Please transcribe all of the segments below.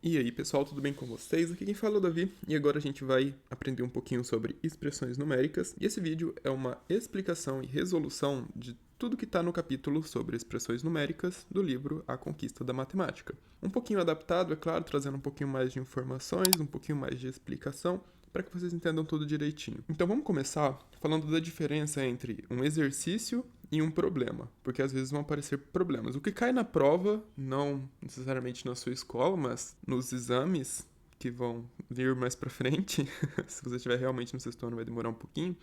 E aí, pessoal, tudo bem com vocês? Aqui quem fala é o Davi, e agora a gente vai aprender um pouquinho sobre expressões numéricas. E esse vídeo é uma explicação e resolução de tudo que está no capítulo sobre expressões numéricas do livro A Conquista da Matemática. Um pouquinho adaptado, é claro, trazendo um pouquinho mais de informações, um pouquinho mais de explicação, para que vocês entendam tudo direitinho. Então vamos começar falando da diferença entre um exercício e um problema, porque às vezes vão aparecer problemas. O que cai na prova, não necessariamente na sua escola, mas nos exames que vão vir mais pra frente, se você estiver realmente no sexto ano vai demorar um pouquinho,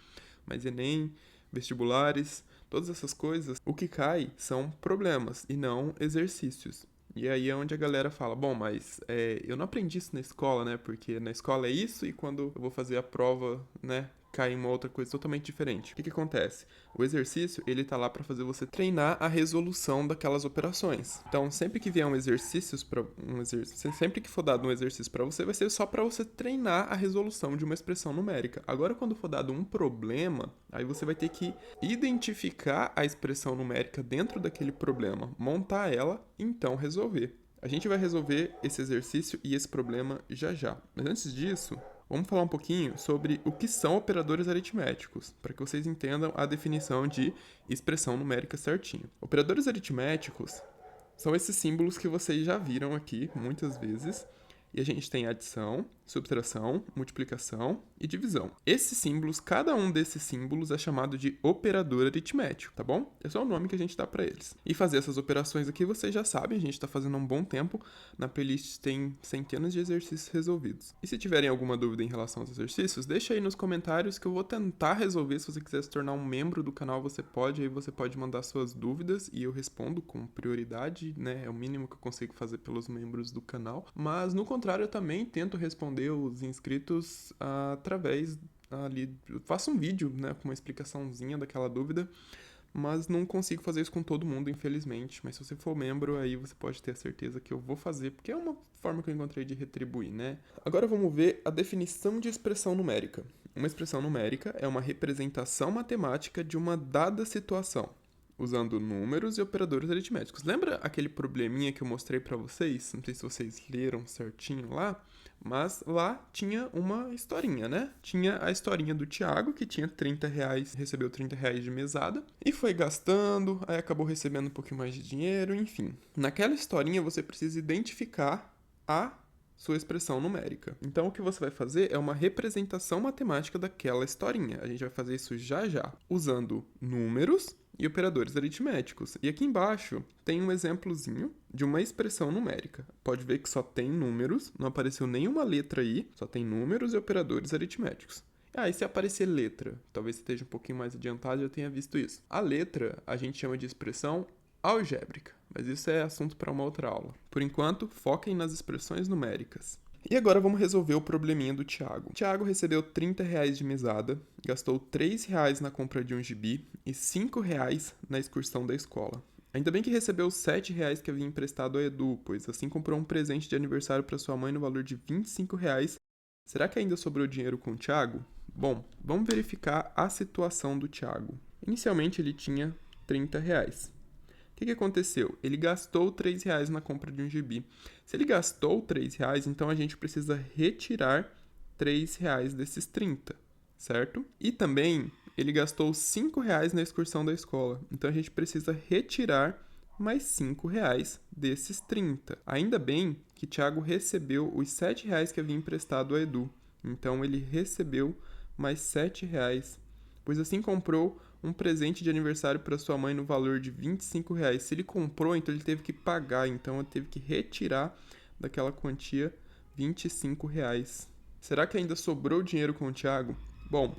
mas Enem, vestibulares, todas essas coisas, o que cai são problemas e não exercícios. E aí é onde a galera fala, bom, mas eu não aprendi isso na escola, né? Porque na escola é isso e quando eu vou fazer a prova, né, cai em uma outra coisa totalmente diferente. O que acontece? O exercício, ele tá lá para fazer você treinar a resolução daquelas operações. Então, sempre que vier sempre que for dado um exercício para você, vai ser só para você treinar a resolução de uma expressão numérica. Agora, quando for dado um problema, aí você vai ter que identificar a expressão numérica dentro daquele problema, montar ela e então resolver. A gente vai resolver esse exercício e esse problema já já. Mas antes disso, vamos falar um pouquinho sobre o que são operadores aritméticos, para que vocês entendam a definição de expressão numérica certinho. Operadores aritméticos são esses símbolos que vocês já viram aqui muitas vezes. E a gente tem adição, subtração, multiplicação e divisão. Esses símbolos, cada um desses símbolos é chamado de operador aritmético, tá bom? Esse é o nome que a gente dá para eles. E fazer essas operações aqui vocês já sabem, a gente está fazendo há um bom tempo. Na playlist tem centenas de exercícios resolvidos. E se tiverem alguma dúvida em relação aos exercícios, deixa aí nos comentários que eu vou tentar resolver. Se você quiser se tornar um membro do canal, você pode. Aí você pode mandar suas dúvidas e eu respondo com prioridade, né? É o mínimo que eu consigo fazer pelos membros do canal. Mas no contrário, eu também tento responder os inscritos através ali. Eu faço um vídeo, né, com uma explicaçãozinha daquela dúvida, mas não consigo fazer isso com todo mundo, infelizmente. Mas se você for membro, aí você pode ter a certeza que eu vou fazer, porque é uma forma que eu encontrei de retribuir, né? Agora vamos ver a definição de expressão numérica. Uma expressão numérica é uma representação matemática de uma dada situação, usando números e operadores aritméticos. Lembra aquele probleminha que eu mostrei para vocês? Não sei se vocês leram certinho lá, mas lá tinha uma historinha, né? Tinha a historinha do Thiago, que tinha 30 reais, recebeu 30 reais de mesada, e foi gastando, aí acabou recebendo um pouquinho mais de dinheiro, enfim. Naquela historinha você precisa identificar a sua expressão numérica. Então o que você vai fazer é uma representação matemática daquela historinha. A gente vai fazer isso já já, usando números e operadores aritméticos. E aqui embaixo tem um exemplozinho de uma expressão numérica. Pode ver que só tem números, não apareceu nenhuma letra aí, só tem números e operadores aritméticos. E se aparecer letra, talvez você esteja um pouquinho mais adiantado e já tenha visto isso. A letra a gente chama de expressão algébrica, mas isso é assunto para uma outra aula. Por enquanto, foquem nas expressões numéricas. E agora vamos resolver o probleminha do Thiago. O Thiago recebeu 30 reais de mesada, gastou 3 reais na compra de um gibi e 5 reais na excursão da escola. Ainda bem que recebeu 7 reais que havia emprestado ao Edu, pois assim comprou um presente de aniversário para sua mãe no valor de 25 reais. Será que ainda sobrou dinheiro com o Thiago? Bom, vamos verificar a situação do Thiago. Inicialmente ele tinha 30 reais. O que aconteceu? Ele gastou 3 reais na compra de um gibi. Se ele gastou 3 reais, então a gente precisa retirar 3 reais desses 30, certo? E também ele gastou 5 reais na excursão da escola. Então a gente precisa retirar mais 5 reais desses 30. Ainda bem que Thiago recebeu os 7 reais que havia emprestado a Edu. Então ele recebeu mais 7 reais, pois assim comprou um presente de aniversário para sua mãe no valor de 25 reais. Se ele comprou, então ele teve que pagar, então ele teve que retirar daquela quantia 25 reais. Será que ainda sobrou dinheiro com o Thiago? Bom,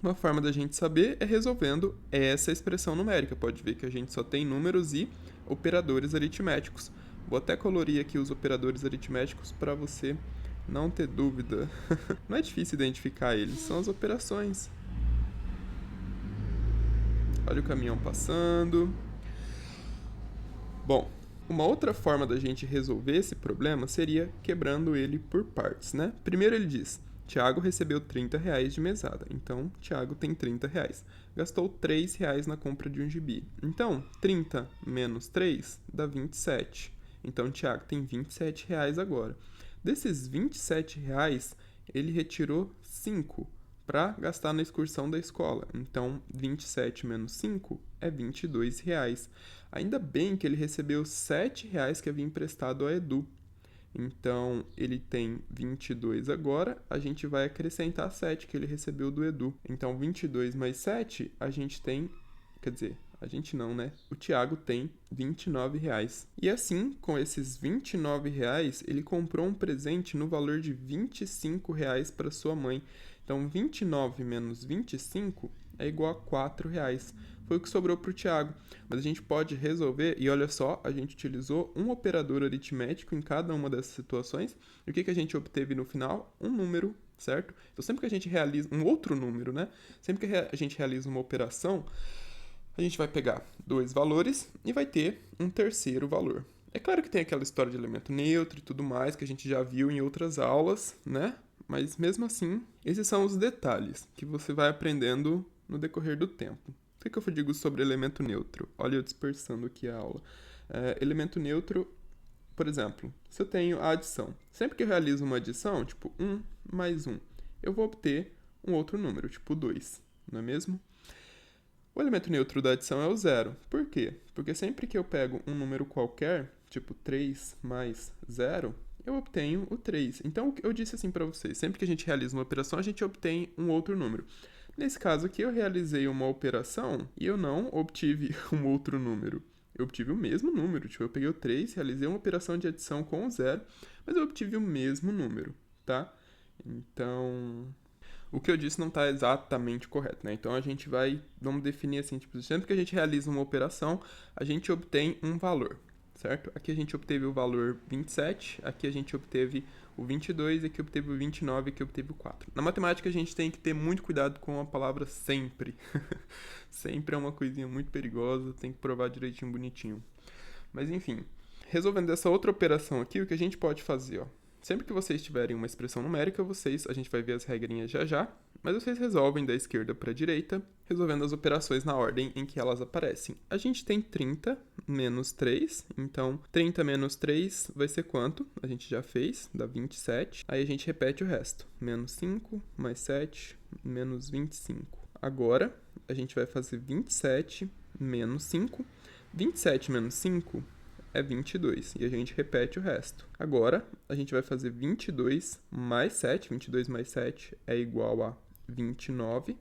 uma forma da gente saber é resolvendo essa expressão numérica. Pode ver que a gente só tem números e operadores aritméticos. Vou até colorir aqui os operadores aritméticos para você não ter dúvida. Não é difícil identificar eles, são as operações. Olha o caminhão passando. Bom, uma outra forma da gente resolver esse problema seria quebrando ele por partes, né? Primeiro ele diz, Thiago recebeu 30 reais de mesada, então Thiago tem 30 reais. Gastou 3 reais na compra de um gibi. Então, 30 menos 3 dá 27. Então, o Thiago tem R$ 27 agora. Desses R$ 27, ele retirou 5 para gastar na excursão da escola. Então, 27 menos 5 é R$ 22. Ainda bem que ele recebeu R$ 7 que havia emprestado a Edu. Então, ele tem 22 agora, a gente vai acrescentar 7 que ele recebeu do Edu. Então, 22 mais 7, a gente tem... Quer dizer, a gente não, né? O Thiago tem R$ 29. E assim, com esses R$ 29, ele comprou um presente no valor de R$ 25 para sua mãe. Então, 29 menos 25 é igual a R$ 4. Foi o que sobrou para o Thiago. Mas a gente pode resolver, e olha só, a gente utilizou um operador aritmético em cada uma dessas situações. E o que a gente obteve no final? Um número, certo? Então, sempre que a gente realiza um outro número, né? Sempre que a gente realiza uma operação, a gente vai pegar dois valores e vai ter um terceiro valor. É claro que tem aquela história de elemento neutro e tudo mais que a gente já viu em outras aulas, né? Mas mesmo assim, esses são os detalhes que você vai aprendendo no decorrer do tempo. O que eu digo sobre elemento neutro? Olha eu dispersando aqui a aula. Elemento neutro, por exemplo, se eu tenho a adição. Sempre que eu realizo uma adição, tipo 1 mais 1, eu vou obter um outro número, tipo 2, não é mesmo? O elemento neutro da adição é o zero. Por quê? Porque sempre que eu pego um número qualquer, tipo 3 mais 0, eu obtenho o 3. Então, eu disse assim para vocês, sempre que a gente realiza uma operação, a gente obtém um outro número. Nesse caso aqui, eu realizei uma operação e eu não obtive um outro número. Eu obtive o mesmo número. Tipo, eu peguei o 3, realizei uma operação de adição com o 0, mas eu obtive o mesmo número, tá? Então, o que eu disse não está exatamente correto, né? Então, vamos definir assim, tipo, sempre que a gente realiza uma operação, a gente obtém um valor, certo? Aqui a gente obteve o valor 27, aqui a gente obteve o 22, aqui obteve o 29, aqui obteve o 4. Na matemática a gente tem que ter muito cuidado com a palavra sempre. Sempre é uma coisinha muito perigosa, tem que provar direitinho, bonitinho. Mas enfim, resolvendo essa outra operação aqui, o que a gente pode fazer, ó. Sempre que vocês tiverem uma expressão numérica, a gente vai ver as regrinhas já, mas vocês resolvem da esquerda para a direita, resolvendo as operações na ordem em que elas aparecem. A gente tem 30 menos 3, então 30 menos 3 vai ser quanto? A gente já fez, dá 27. Aí a gente repete o resto. Menos 5, mais 7, menos 25. Agora, a gente vai fazer 27 menos 5. 27 menos 5 é 22, e a gente repete o resto. Agora, a gente vai fazer 22 mais 7, 22 mais 7 é igual a 29,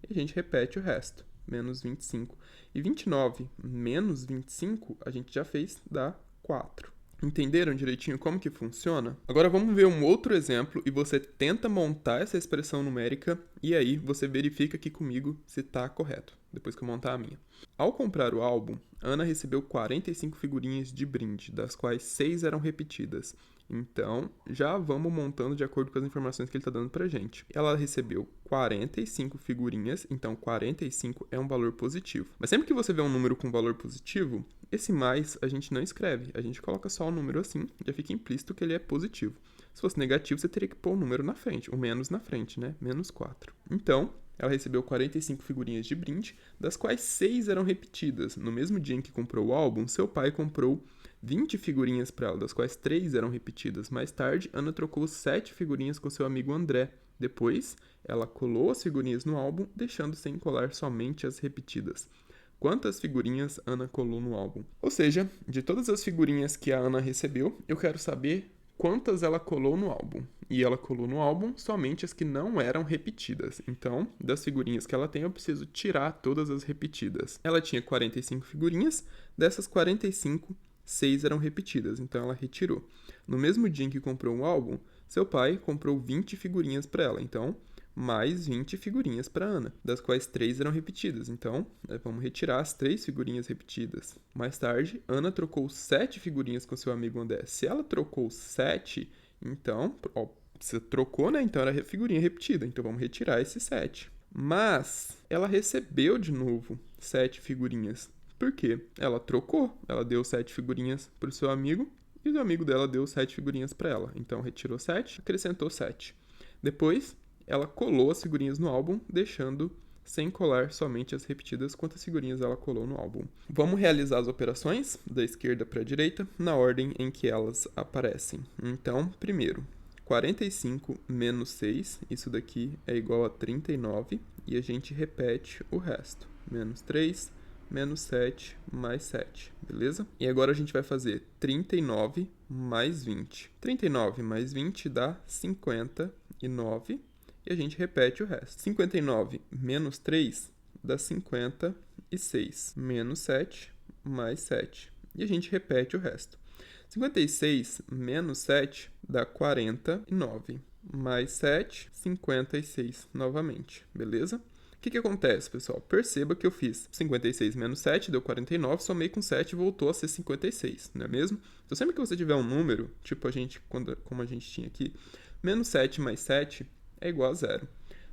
e a gente repete o resto, menos 25. E 29 menos 25, a gente já fez, dá 4. Entenderam direitinho como que funciona? Agora vamos ver um outro exemplo e você tenta montar essa expressão numérica e aí você verifica aqui comigo se está correto, depois que eu montar a minha. Ao comprar o álbum, Ana recebeu 45 figurinhas de brinde, das quais 6 eram repetidas. Então, já vamos montando de acordo com as informações que ele está dando pra gente. Ela recebeu 45 figurinhas, então 45 é um valor positivo. Mas sempre que você vê um número com valor positivo, esse mais a gente não escreve, a gente coloca só o número assim, já fica implícito que ele é positivo. Se fosse negativo, você teria que pôr o número na frente, o menos na frente, né? Menos 4. Então, ela recebeu 45 figurinhas de brinde, das quais 6 eram repetidas. No mesmo dia em que comprou o álbum, seu pai comprou 20 figurinhas para ela, das quais 3 eram repetidas. Mais tarde, Ana trocou 7 figurinhas com seu amigo André. Depois, ela colou as figurinhas no álbum, deixando sem colar somente as repetidas. Quantas figurinhas Ana colou no álbum? Ou seja, de todas as figurinhas que a Ana recebeu, eu quero saber quantas ela colou no álbum. E ela colou no álbum somente as que não eram repetidas. Então, das figurinhas que ela tem, eu preciso tirar todas as repetidas. Ela tinha 45 figurinhas, dessas 45, 6 eram repetidas, então ela retirou. No mesmo dia em que comprou o álbum, seu pai comprou 20 figurinhas para ela, então mais 20 figurinhas para Ana, das quais 3 eram repetidas. Então, vamos retirar as 3 figurinhas repetidas. Mais tarde, Ana trocou 7 figurinhas com seu amigo André. Se ela trocou 7, então, você trocou, né? Então era figurinha repetida. Então vamos retirar esses 7. Mas ela recebeu de novo 7 figurinhas. Por quê? Ela trocou. Ela deu 7 figurinhas para o seu amigo e o amigo dela deu 7 figurinhas para ela. Então retirou 7, acrescentou 7. Depois, ela colou as figurinhas no álbum, deixando sem colar somente as repetidas quantas figurinhas ela colou no álbum. Vamos realizar as operações da esquerda para a direita na ordem em que elas aparecem. Então, primeiro, 45 menos 6, isso daqui é igual a 39, e a gente repete o resto. Menos 3, menos 7, mais 7, beleza? E agora a gente vai fazer 39 mais 20. 39 mais 20 dá 59, e a gente repete o resto. 59 menos 3 dá 56, menos 7, mais 7. E a gente repete o resto. 56 menos 7 dá 49, mais 7, 56 novamente, beleza? O que acontece, pessoal? Perceba que eu fiz 56 menos 7, deu 49, somei com 7 e voltou a ser 56, não é mesmo? Então, sempre que você tiver um número, tipo como a gente tinha aqui, menos 7 mais 7 é igual a 0.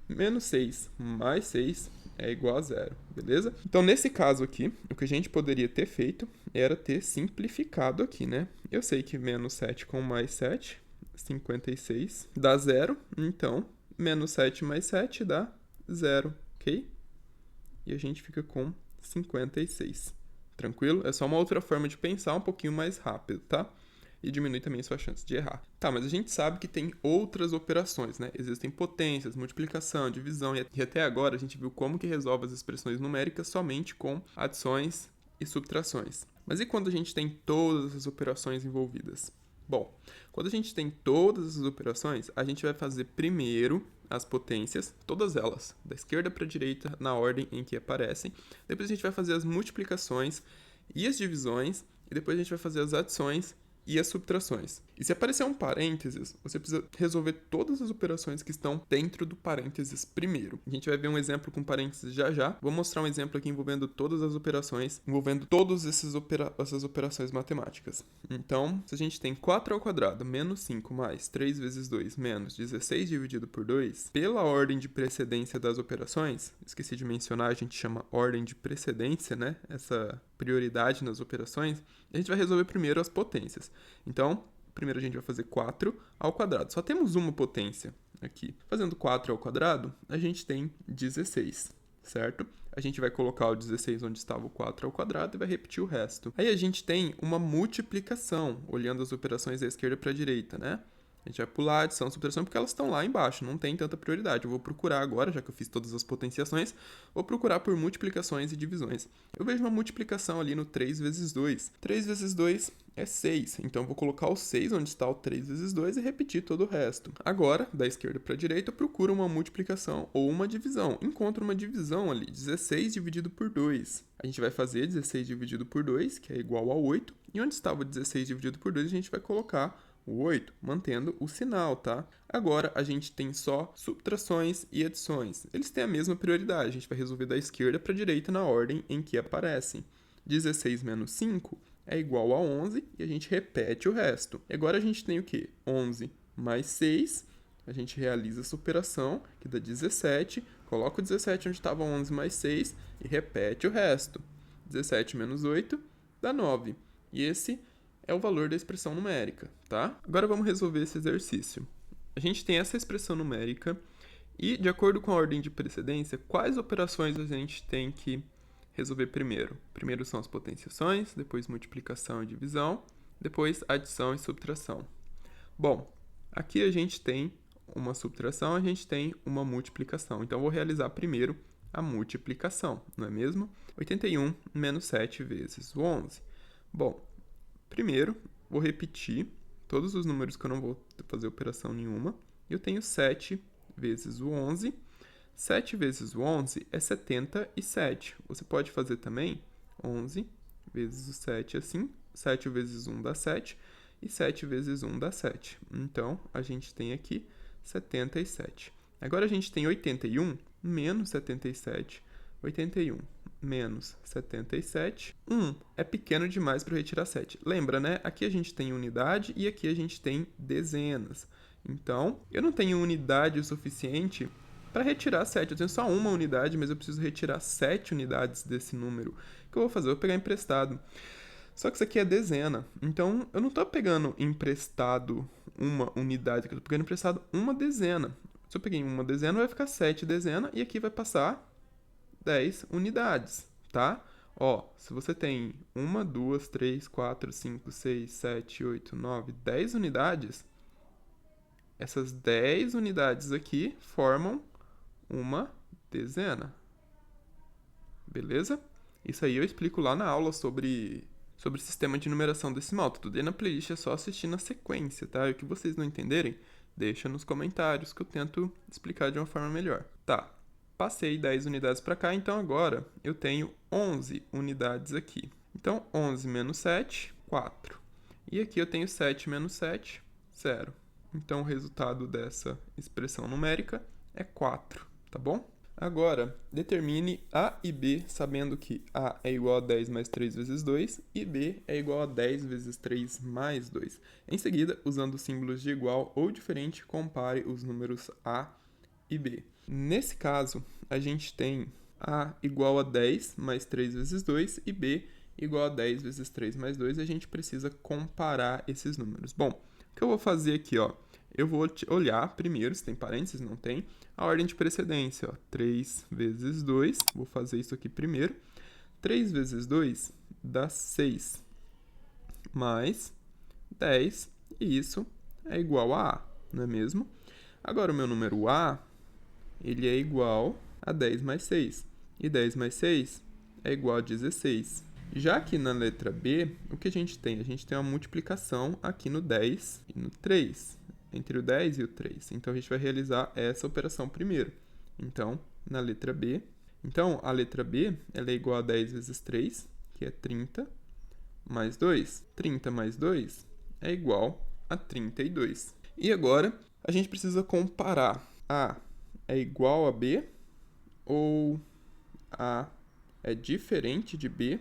Menos 6 mais 6 é igual a 0, beleza? Então, nesse caso aqui, o que a gente poderia ter feito era ter simplificado aqui, né? Eu sei que menos 7 com mais 7, 56, dá 0. Então, menos 7 mais 7 dá 0, ok? E a gente fica com 56. Tranquilo? É só uma outra forma de pensar um pouquinho mais rápido, tá? E diminui também a sua chance de errar. Tá, mas a gente sabe que tem outras operações, né? Existem potências, multiplicação, divisão, e até agora a gente viu como que resolve as expressões numéricas somente com adições e subtrações. Mas e quando a gente tem todas as operações envolvidas? Bom, quando a gente tem todas essas operações, a gente vai fazer primeiro as potências, todas elas, da esquerda para a direita, na ordem em que aparecem. Depois a gente vai fazer as multiplicações e as divisões, e depois a gente vai fazer as adições e as subtrações. E se aparecer um parênteses, você precisa resolver todas as operações que estão dentro do parênteses primeiro. A gente vai ver um exemplo com parênteses já já. Vou mostrar um exemplo aqui envolvendo todas as operações, envolvendo todas essas operações matemáticas. Então, se a gente tem 4 ao quadrado menos 5 mais 3 vezes 2 menos 16 dividido por 2, pela ordem de precedência das operações, esqueci de mencionar, a gente chama ordem de precedência, né? Essa prioridade nas operações, a gente vai resolver primeiro as potências. Então, primeiro a gente vai fazer 4 ao quadrado. Só temos uma potência aqui. Fazendo 4 ao quadrado, a gente tem 16, certo? A gente vai colocar o 16 onde estava o 4 ao quadrado e vai repetir o resto. Aí a gente tem uma multiplicação, olhando as operações da esquerda para a direita, né? A gente vai pular a adição e subtração porque elas estão lá embaixo, não tem tanta prioridade. Eu vou procurar agora, já que eu fiz todas as potenciações, vou procurar por multiplicações e divisões. Eu vejo uma multiplicação ali no 3 vezes 2. 3 vezes 2 é 6, então eu vou colocar o 6 onde está o 3 vezes 2 e repetir todo o resto. Agora, da esquerda para a direita, eu procuro uma multiplicação ou uma divisão. Encontro uma divisão ali, 16 dividido por 2. A gente vai fazer 16 dividido por 2, que é igual a 8. E onde estava o 16 dividido por 2, a gente vai colocar o 8, mantendo o sinal, tá? Agora, a gente tem só subtrações e adições. Eles têm a mesma prioridade, a gente vai resolver da esquerda para a direita na ordem em que aparecem. 16 menos 5 é igual a 11 e a gente repete o resto. E agora a gente tem o quê? 11 mais 6, a gente realiza essa operação, que dá 17, coloca o 17 onde estava 11 mais 6 e repete o resto. 17 menos 8 dá 9. E esse é o valor da expressão numérica, tá? Agora vamos resolver esse exercício. A gente tem essa expressão numérica e, de acordo com a ordem de precedência, quais operações a gente tem que resolver primeiro? Primeiro são as potenciações, depois multiplicação e divisão, depois adição e subtração. Bom, aqui a gente tem uma subtração, a gente tem uma multiplicação. Então, eu vou realizar primeiro a multiplicação, não é mesmo? 81 menos 7 vezes o 11. Bom, primeiro, vou repetir todos os números que eu não vou fazer operação nenhuma. Eu tenho 7 vezes o 11. 7 vezes o 11 é 77. Você pode fazer também 11 vezes o 7 assim. 7 vezes 1 dá 7. E 7 vezes 1 dá 7. Então, a gente tem aqui 77. Agora, a gente tem 81 menos 77. 81 menos 77. 1 é pequeno demais para retirar 7. Lembra, né? Aqui a gente tem unidade e aqui a gente tem dezenas. Então, eu não tenho unidade o suficiente para retirar 7. Eu tenho só uma unidade, mas eu preciso retirar 7 unidades desse número. O que eu vou fazer? Eu vou pegar emprestado. Só que isso aqui é dezena. Então, eu não estou pegando emprestado uma unidade, eu estou pegando emprestado uma dezena. Se eu peguei uma dezena, vai ficar 7 dezena e aqui vai passar 10 unidades, tá? Ó, se você tem 1, 2, 3, 4, 5, 6, 7, 8, 9, 10 unidades, essas 10 unidades aqui formam uma dezena. Beleza? Isso aí eu explico lá na aula sobre sistema de numeração decimal. Tá tudo aí na playlist, é só assistir na sequência, tá? E o que vocês não entenderem, deixa nos comentários que eu tento explicar de uma forma melhor. Tá, passei 10 unidades para cá, então agora eu tenho 11 unidades aqui. Então, 11 menos 7, 4. E aqui eu tenho 7 menos 7, 0. Então, o resultado dessa expressão numérica é 4, tá bom? Agora, determine A e B sabendo que A é igual a 10 mais 3 vezes 2 e B é igual a 10 vezes 3 mais 2. Em seguida, usando símbolos de igual ou diferente, compare os números A e B. Nesse caso, a gente tem A igual a 10 mais 3 vezes 2 e B igual a 10 vezes 3 mais 2. A gente precisa comparar esses números. Bom, o que eu vou fazer aqui, ó? Eu vou olhar primeiro, se tem parênteses, não tem, a ordem de precedência, ó, 3 vezes 2, vou fazer isso aqui primeiro. 3 vezes 2 dá 6, mais 10, e isso é igual a A, não é mesmo? Agora, o meu número A, ele é igual a 10 mais 6, e 10 mais 6 é igual a 16. Já que na letra B, o que a gente tem? A gente tem uma multiplicação aqui no 10 e no 3. Entre o 10 e o 3. Então, a gente vai realizar essa operação primeiro. Então, na letra B. Então, a letra B ela é igual a 10 vezes 3, que é 30, mais 2. 30 mais 2 é igual a 32. E agora, a gente precisa comparar A é igual a B ou A é diferente de B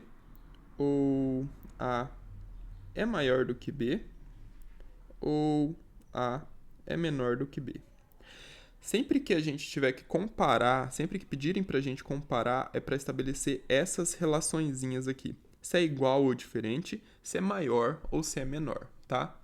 ou A é maior do que B ou A é menor do que B. Sempre que a gente tiver que comparar, sempre que pedirem para a gente comparar, é para estabelecer essas relaçõezinhas aqui. Se é igual ou diferente, se é maior ou se é menor, tá?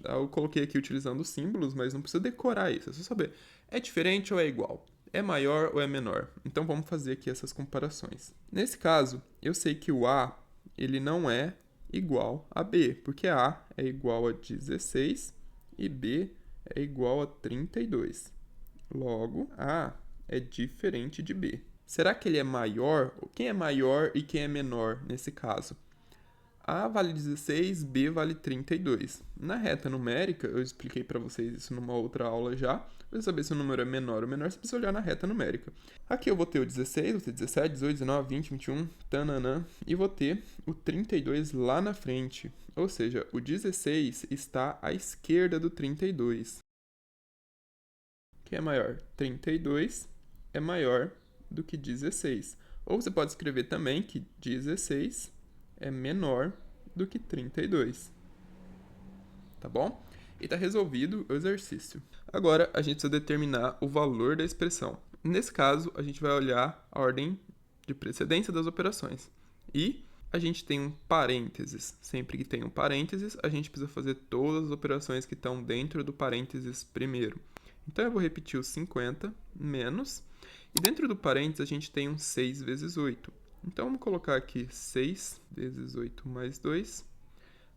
Eu coloquei aqui utilizando símbolos, mas não precisa decorar isso, é só saber. É diferente ou é igual? É maior ou é menor? Então vamos fazer aqui essas comparações. Nesse caso, eu sei que o A ele não é igual a B, porque A é igual a 16 e B é igual a 32. Logo, A é diferente de B. Será que ele é maior? Quem é maior e quem é menor nesse caso? A vale 16, B vale 32. Na reta numérica, eu expliquei para vocês isso numa outra aula já. Para saber se o número é menor ou menor, você precisa olhar na reta numérica. Aqui eu vou ter o 16, vou ter 17, 18, 19, 20, 21, tananã, e vou ter o 32 lá na frente. Ou seja, o 16 está à esquerda do 32. Quem é maior? 32 é maior do que 16. Ou você pode escrever também que 16 é menor do que 32. Tá bom? E está resolvido o exercício. Agora, a gente precisa determinar o valor da expressão. Nesse caso, a gente vai olhar a ordem de precedência das operações. E a gente tem um parênteses. Sempre que tem um parênteses, a gente precisa fazer todas as operações que estão dentro do parênteses primeiro. Então, eu vou repetir o 50 menos. E dentro do parênteses, a gente tem um 6 vezes 8. Então, vamos colocar aqui 6 vezes 8 mais 2.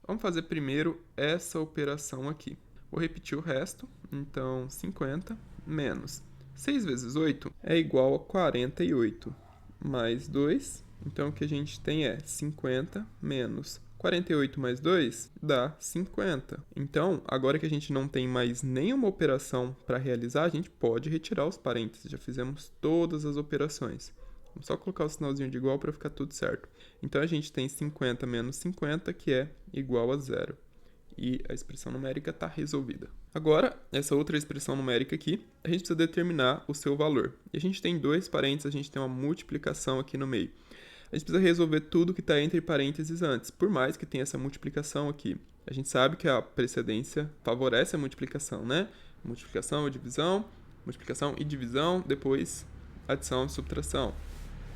Vamos fazer primeiro essa operação aqui. Vou repetir o resto. Então, 50 menos 6 vezes 8 é igual a 48. Mais 2. Então, o que a gente tem é 50 menos 48 mais 2 dá 50. Então, agora que a gente não tem mais nenhuma operação para realizar, a gente pode retirar os parênteses. Já fizemos todas as operações. Vamos só colocar o sinalzinho de igual para ficar tudo certo. Então, a gente tem 50 menos 50, que é igual a 0. E a expressão numérica está resolvida. Agora, essa outra expressão numérica aqui, a gente precisa determinar o seu valor. E a gente tem dois parênteses, a gente tem uma multiplicação aqui no meio. A gente precisa resolver tudo que está entre parênteses antes, por mais que tenha essa multiplicação aqui. A gente sabe que a precedência favorece a multiplicação, né? Multiplicação e divisão, depois adição e subtração.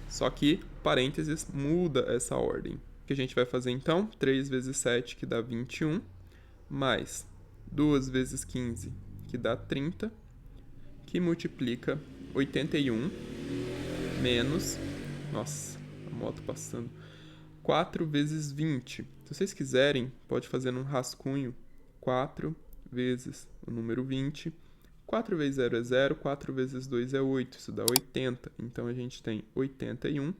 Só que parênteses muda essa ordem. O que a gente vai fazer então? 3 vezes 7, que dá 21, mais 2 vezes 15, que dá 30, que multiplica 81, menos Nossa, a moto passando. 4 vezes 20. Se vocês quiserem, pode fazer num rascunho. 4 vezes o número 20. 4 vezes 0 é 0, 4 vezes 2 é 8, isso dá 80. Então, a gente tem 81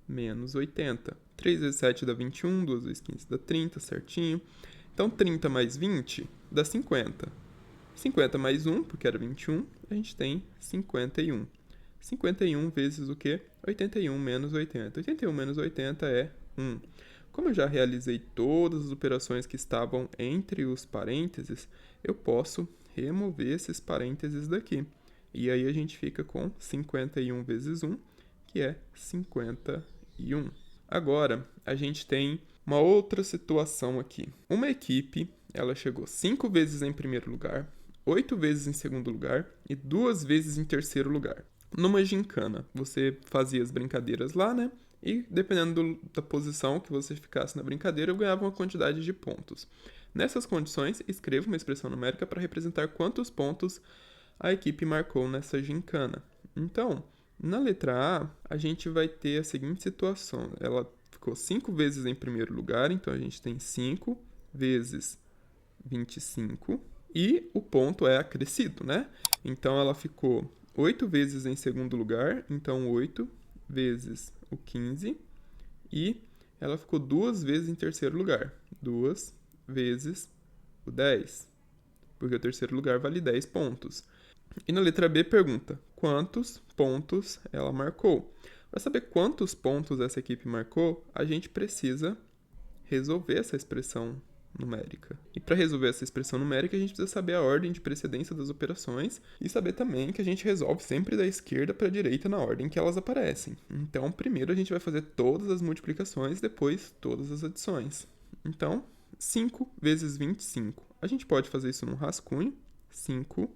menos 80. 3 vezes 7 dá 21, 2 vezes 15 dá 30, certinho. Então, 30 mais 20 dá 50. 50 mais 1, porque era 21, a gente tem 51. 51 vezes o quê? 81 menos 80. 81 menos 80 é 1. Como eu já realizei todas as operações que estavam entre os parênteses, eu posso remover esses parênteses daqui. E aí a gente fica com 51 vezes 1, que é 51. Agora, a gente tem uma outra situação aqui. Uma equipe, ela chegou 5 vezes em primeiro lugar, 8 vezes em segundo lugar e 2 vezes em terceiro lugar. Numa gincana, você fazia as brincadeiras lá, né? E dependendo da posição que você ficasse na brincadeira, eu ganhava uma quantidade de pontos. Nessas condições, escreva uma expressão numérica para representar quantos pontos a equipe marcou nessa gincana. Então, na letra A, a gente vai ter a seguinte situação. Ela ficou 5 vezes em primeiro lugar, então a gente tem 5 vezes 25. E o ponto é acrescido, né? Então, ela ficou 8 vezes em segundo lugar, então 8 vezes o 15. E ela ficou 2 vezes em terceiro lugar, 2 vezes o 10. Porque o terceiro lugar vale 10 pontos. E na letra B pergunta, quantos pontos ela marcou? Para saber quantos pontos essa equipe marcou, a gente precisa resolver essa expressão numérica. E para resolver essa expressão numérica, a gente precisa saber a ordem de precedência das operações e saber também que a gente resolve sempre da esquerda para a direita na ordem que elas aparecem. Então, primeiro a gente vai fazer todas as multiplicações, depois todas as adições. Então, 5 vezes 25. A gente pode fazer isso num rascunho. 5.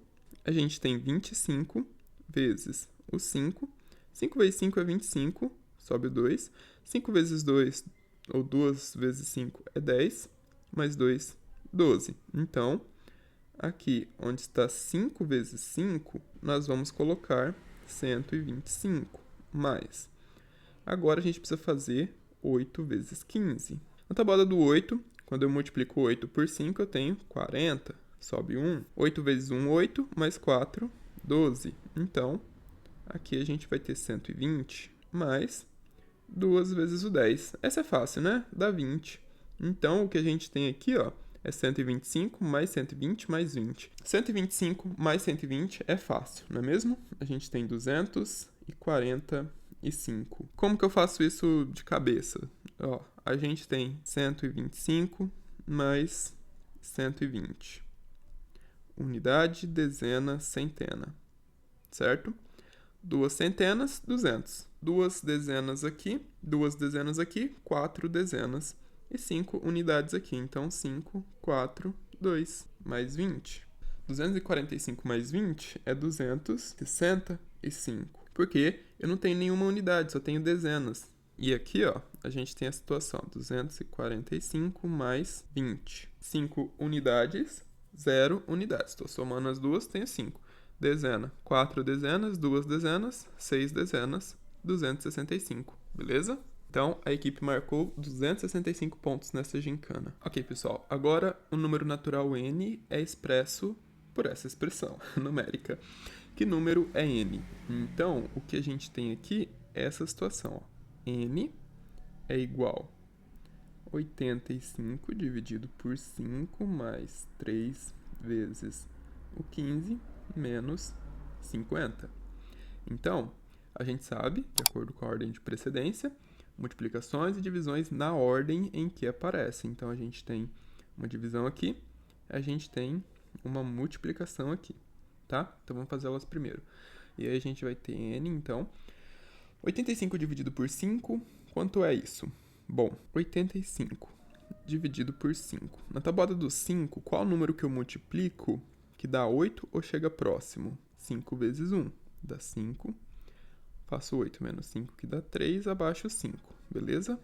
A gente tem 25 vezes o 5. 5 vezes 5 é 25, sobe o 2. 5 vezes 2, ou 2 vezes 5, é 10. Mais 2, 12. Então, aqui onde está 5 vezes 5, nós vamos colocar 125. Mais. Agora a gente precisa fazer 8 vezes 15. Na tabuada do 8, quando eu multiplico 8 por 5, eu tenho 40. Sobe 1. 8 vezes 1, 8. Mais 4, 12. Então, aqui a gente vai ter 120 mais 2 vezes o 10. Essa é fácil, né? Dá 20. Então, o que a gente tem aqui, ó, é 125 mais 120 mais 20. 125 mais 120 é fácil, não é mesmo? A gente tem 245. Como que eu faço isso de cabeça? Ó, a gente tem 125 mais 120. Unidade, dezena, centena. Certo? 2 centenas, 200. 2 dezenas aqui, 4 dezenas e 5 unidades aqui. Então, 5, 4, 2, mais 20. 245 mais 20 é 265. Porque eu não tenho nenhuma unidade, só tenho dezenas. E aqui, ó, a gente tem a situação 245 mais 20. 5 unidades, 0 unidades. Estou somando as duas, tenho 5. Dezena, 4 dezenas, 2 dezenas, 6 dezenas, 265, beleza? Então, a equipe marcou 265 pontos nessa gincana. Ok, pessoal, agora o número natural n é expresso por essa expressão numérica. Que número é n? Então, o que a gente tem aqui é essa situação. Ó. N é igual a 85 dividido por 5 mais 3 vezes o 15 menos 50. Então, a gente sabe, de acordo com a ordem de precedência, multiplicações e divisões na ordem em que aparecem. Então, a gente tem uma divisão aqui, a gente tem uma multiplicação aqui, tá? Então, vamos fazer elas primeiro. E aí, a gente vai ter n, então, 85 dividido por 5, quanto é isso? Bom, 85 dividido por 5. Na tabuada do 5, qual número que eu multiplico que dá 8 ou chega próximo? 5 vezes 1 dá 5. Faço 8 menos 5 que dá 3, abaixo 5, beleza?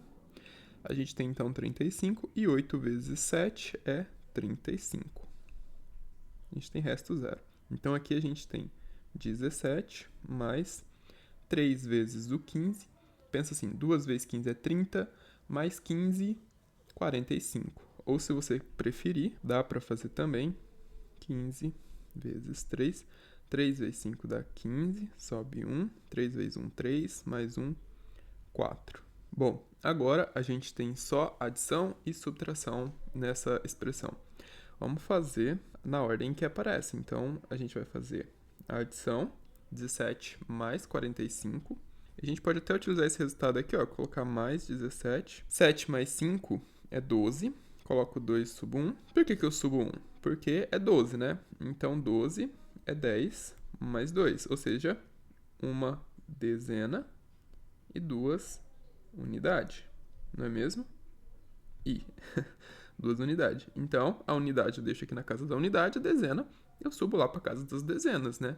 A gente tem então 35 e 8 vezes 7 é 35. A gente tem resto zero. Então aqui a gente tem 17 mais 3 vezes o 15. pensa assim, 2 vezes 15 é 30, mais 15, 45. Ou se você preferir, dá para fazer também 15 vezes 3. 3 vezes 5 dá 15, sobe 1. 3 vezes 1, 3, mais 1, 4. Bom, agora a gente tem só adição e subtração nessa expressão. Vamos fazer na ordem que aparece. Então, a gente vai fazer a adição, 17 mais 45. A gente pode até utilizar esse resultado aqui, ó, colocar mais 17. 7 mais 5 é 12. Coloco 2, subo 1. Por que eu subo 1? Porque é 12, né? Então, 12 é 10 mais 2, ou seja, uma dezena e 2 unidades, não é mesmo? E 2 unidades. Então, a unidade eu deixo aqui na casa da unidade, a dezena eu subo lá para a casa das dezenas, né?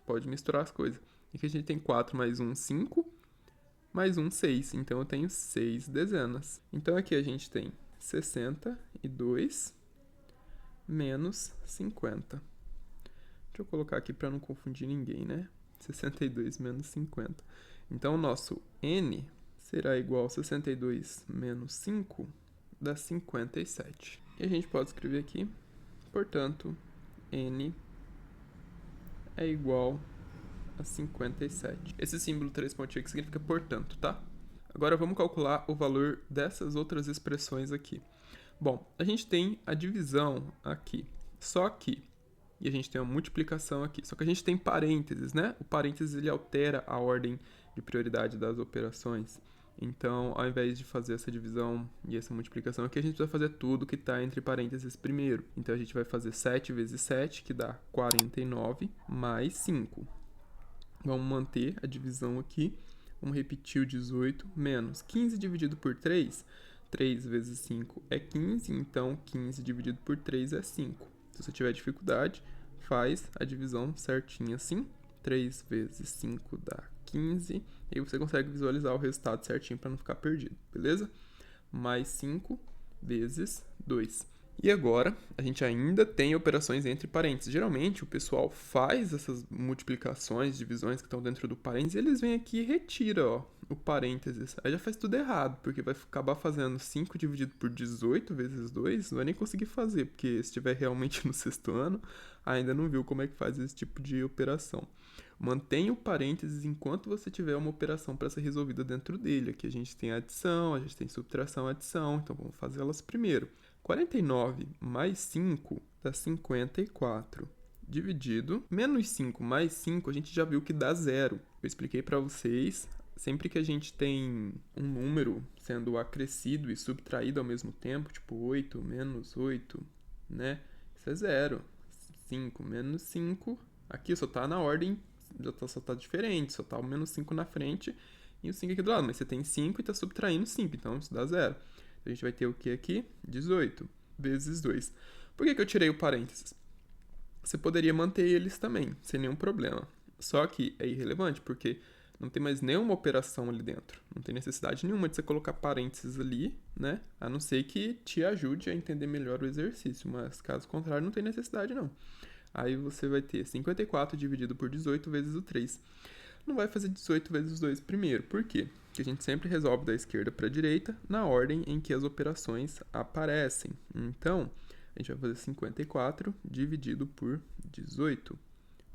Pode misturar as coisas. Aqui a gente tem 4 mais 1, 5, mais 1, 6. Então, eu tenho 6 dezenas. Então, aqui a gente tem 62 menos 50. Deixa eu colocar aqui para não confundir ninguém, né? 62 menos 50. Então, o nosso n será igual a 62 menos 5, dá 57. E a gente pode escrever aqui, portanto, n é igual a 57. Esse símbolo 3 pontinhos aqui significa portanto, tá? Agora vamos calcular o valor dessas outras expressões aqui. Bom, a gente tem a divisão aqui, só aqui. E a gente tem a multiplicação aqui. Só que a gente tem parênteses, né? O parênteses ele altera a ordem de prioridade das operações. Então, ao invés de fazer essa divisão e essa multiplicação aqui, a gente precisa fazer tudo que está entre parênteses primeiro. Então, a gente vai fazer 7 vezes 7, que dá 49, mais 5. Vamos manter a divisão aqui. Vamos repetir o 18, menos 15 dividido por 3. 3 vezes 5 é 15, então 15 dividido por 3 é 5. Se você tiver dificuldade, faz a divisão certinha assim. 3 vezes 5 dá 15. E aí você consegue visualizar o resultado certinho para não ficar perdido, beleza? Mais 5 vezes 2. E agora, a gente ainda tem operações entre parênteses. Geralmente, o pessoal faz essas multiplicações, divisões que estão dentro do parênteses, e eles vêm aqui e retiram, ó, o parênteses. Aí já faz tudo errado, porque vai acabar fazendo 5 dividido por 18 vezes 2, não vai nem conseguir fazer, porque se estiver realmente no sexto ano, ainda não viu como é que faz esse tipo de operação. Mantenha o parênteses enquanto você tiver uma operação para ser resolvida dentro dele. Aqui a gente tem adição, a gente tem subtração, adição, então vamos fazer elas primeiro. 49 mais 5 dá 54. Dividido, menos 5 mais 5, a gente já viu que dá 0. Eu expliquei para vocês, sempre que a gente tem um número sendo acrescido e subtraído ao mesmo tempo, tipo 8 menos 8, né? Isso é 0. 5 menos 5, aqui só está na ordem, só está diferente, só está o menos 5 na frente e o 5 aqui do lado, mas você tem 5 e está subtraindo 5, então isso dá 0. A gente vai ter o que aqui? 18 vezes 2. Por que eu tirei o parênteses? Você poderia manter eles também, sem nenhum problema. Só que é irrelevante, porque não tem mais nenhuma operação ali dentro. Não tem necessidade nenhuma de você colocar parênteses ali, né? A não ser que te ajude a entender melhor o exercício. Mas, caso contrário, não tem necessidade, não. Aí você vai ter 54 dividido por 18 vezes o 3. Não vai fazer 18 vezes 2 primeiro. Por quê? Porque a gente sempre resolve da esquerda para a direita na ordem em que as operações aparecem. Então, a gente vai fazer 54 dividido por 18.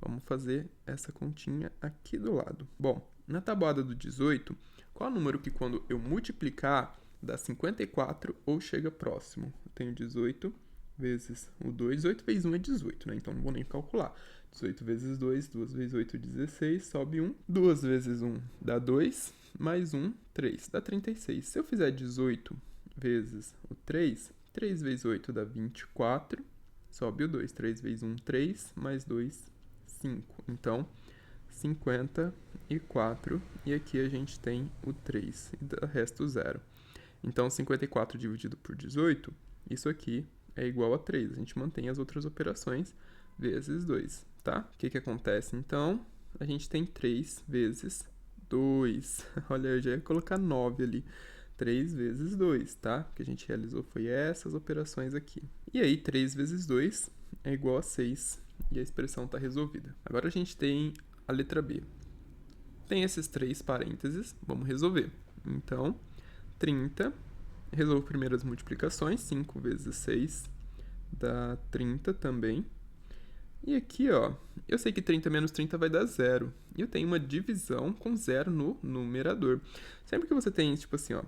Vamos fazer essa continha aqui do lado. Bom, na tabuada do 18, qual é o número que quando eu multiplicar dá 54 ou chega próximo? Eu tenho 18 vezes o 2. 18 vezes 1 é 18, né? Então não vou nem calcular. 18 vezes 2, 2 vezes 8, 16, sobe 1. 2 vezes 1 dá 2, mais 1, 3, dá 36. Se eu fizer 18 vezes o 3, 3 vezes 8 dá 24, sobe o 2. 3 vezes 1, 3, mais 2, 5. Então, 54, e aqui a gente tem o 3, e dá resto 0. Então, 54 dividido por 18, isso aqui é igual a 3. A gente mantém as outras operações vezes 2, tá? O que acontece, então? A gente tem 3 vezes 2. Olha, eu já ia colocar 9 ali. 3 vezes 2, tá? O que a gente realizou foi essas operações aqui. E aí, 3 vezes 2 é igual a 6. E a expressão está resolvida. Agora a gente tem a letra B. Tem esses 3 parênteses, vamos resolver. Então, 30, resolvo primeiro as multiplicações, 5 vezes 6 dá 30 também. E aqui, ó, eu sei que 30 menos 30 vai dar 0. E eu tenho uma divisão com 0 no numerador. Sempre que você tem, tipo assim, ó,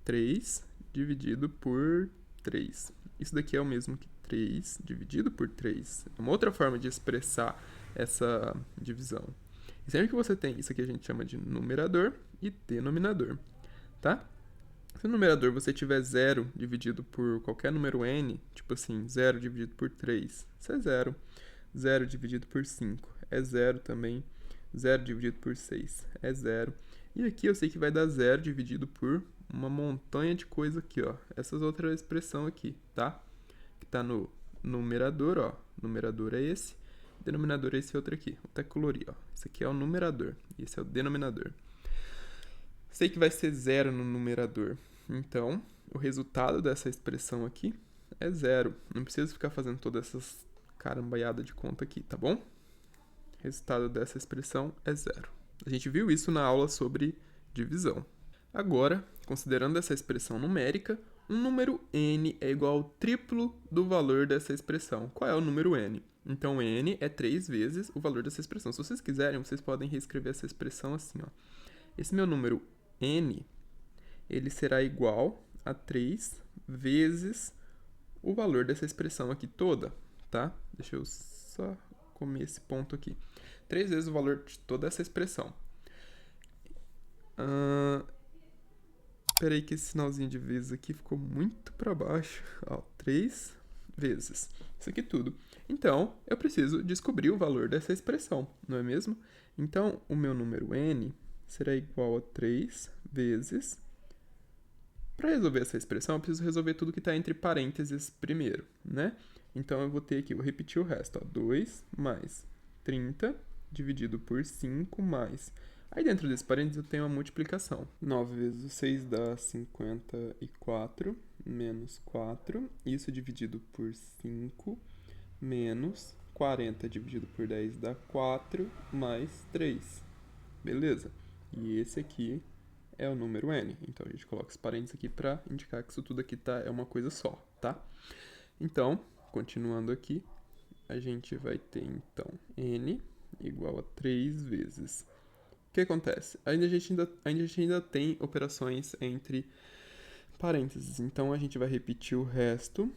3 dividido por 3. Isso daqui é o mesmo que 3 dividido por 3. É uma outra forma de expressar essa divisão. E sempre que você tem, isso aqui a gente chama de numerador e denominador, tá? Se no numerador você tiver 0 dividido por qualquer número n, tipo assim, 0 dividido por 3, isso é 0. 0 dividido por 5 é 0 também. 0 dividido por 6 é 0. E aqui eu sei que vai dar 0 dividido por uma montanha de coisa aqui, ó. Essas outra expressão aqui, tá? Que tá no numerador, ó. Numerador é esse. Denominador é esse outro aqui. Vou até colorir, ó. Esse aqui é o numerador e esse é o denominador. Sei que vai ser 0 no numerador. Então, o resultado dessa expressão aqui é 0. Não preciso ficar fazendo todas essas carambaiada de conta aqui, tá bom? Resultado dessa expressão é 0. A gente viu isso na aula sobre divisão. Agora, considerando essa expressão numérica, um número n é igual ao triplo do valor dessa expressão. Qual é o número n? Então, n é 3 vezes o valor dessa expressão. Se vocês quiserem, vocês podem reescrever essa expressão assim, ó. Esse meu número n, ele será igual a 3 vezes o valor dessa expressão aqui toda, tá? Deixa eu só comer esse ponto aqui. 3 vezes o valor de toda essa expressão. Espera aí que esse sinalzinho de vezes aqui ficou muito para baixo. Ó, 3 vezes. Isso aqui tudo. Então, eu preciso descobrir o valor dessa expressão, não é mesmo? Então, o meu número n será igual a 3 vezes... Para resolver essa expressão, eu preciso resolver tudo que está entre parênteses primeiro, né? Então, eu vou ter aqui, vou repetir o resto, ó, 2 mais 30 dividido por 5 mais... Aí dentro desse parênteses eu tenho uma multiplicação. 9 vezes 6 dá 54, menos 4. Isso dividido por 5, menos 40 dividido por 10 dá 4, mais 3. Beleza? E esse aqui é o número n. Então, a gente coloca os parênteses aqui para indicar que isso tudo aqui é uma coisa só, tá? Então, continuando aqui, a gente vai ter, então, n igual a 3 vezes... O que acontece? A gente ainda tem operações entre parênteses. Então, a gente vai repetir o resto,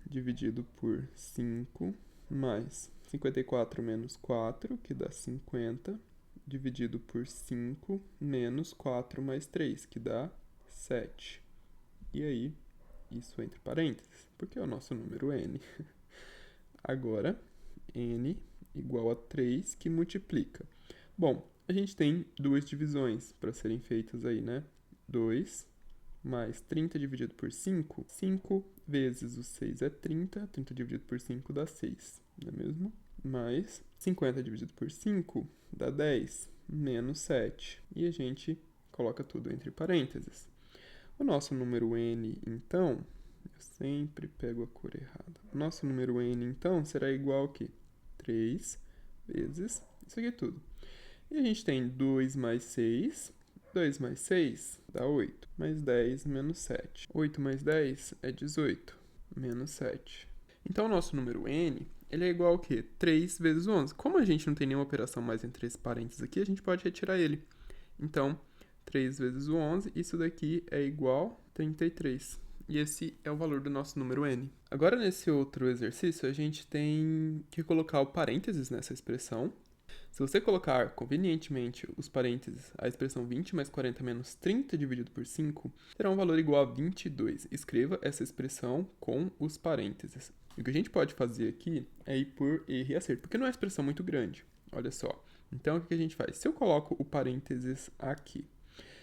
dividido por 5, mais 54 menos 4, que dá 50, dividido por 5, menos 4 mais 3, que dá 7. E aí, isso entre parênteses, porque é o nosso número n. Agora, n igual a 3, que multiplica. Bom, a gente tem duas divisões para serem feitas aí, né? 2 mais 30 dividido por 5. 5 vezes o 6 é 30. 30 dividido por 5 dá 6, não é mesmo? Mais 50 dividido por 5 dá 10, menos 7. E a gente coloca tudo entre parênteses. O nosso número n, então... Eu sempre pego a cor errada. O nosso número n, então, será igual a quê? 3 vezes isso aqui tudo. E a gente tem 2 mais 6. 2 mais 6 dá 8. Mais 10 menos 7. 8 mais 10 é 18. Menos 7. Então, o nosso número n, ele é igual ao quê? 3 vezes 11. Como a gente não tem nenhuma operação mais entre esses parênteses aqui, a gente pode retirar ele. Então, 3 vezes o 11, isso daqui é igual a 33. E esse é o valor do nosso número n. Agora, nesse outro exercício, a gente tem que colocar o parênteses nessa expressão. Se você colocar convenientemente os parênteses, a expressão 20 mais 40 menos 30 dividido por 5, terá um valor igual a 22. Escreva essa expressão com os parênteses. E o que a gente pode fazer aqui é ir por erro e acerto, porque não é uma expressão muito grande. Olha só. Então, o que a gente faz? Se eu coloco o parênteses aqui,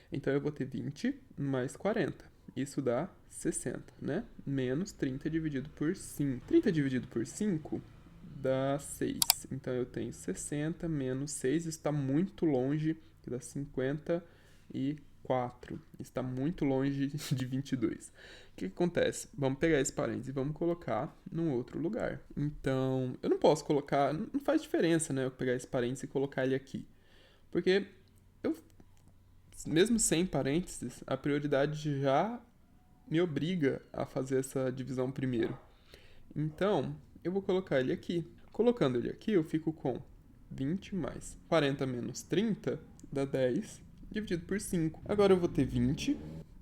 então eu vou ter 20 mais 40. Isso dá 60, né? Menos 30 dividido por 5. 30 dividido por 5... dá 6. Então, eu tenho 60 menos 6. Isso está muito longe, que dá 54. Está muito longe de 22. O que acontece? Vamos pegar esse parênteses e vamos colocar num outro lugar. Então, eu não posso colocar... Não faz diferença, né? Eu pegar esse parênteses e colocar ele aqui. Porque mesmo sem parênteses, a prioridade já me obriga a fazer essa divisão primeiro. Então, eu vou colocar ele aqui. Colocando ele aqui, eu fico com 20 mais 40 menos 30 dá 10 dividido por 5. Agora eu vou ter 20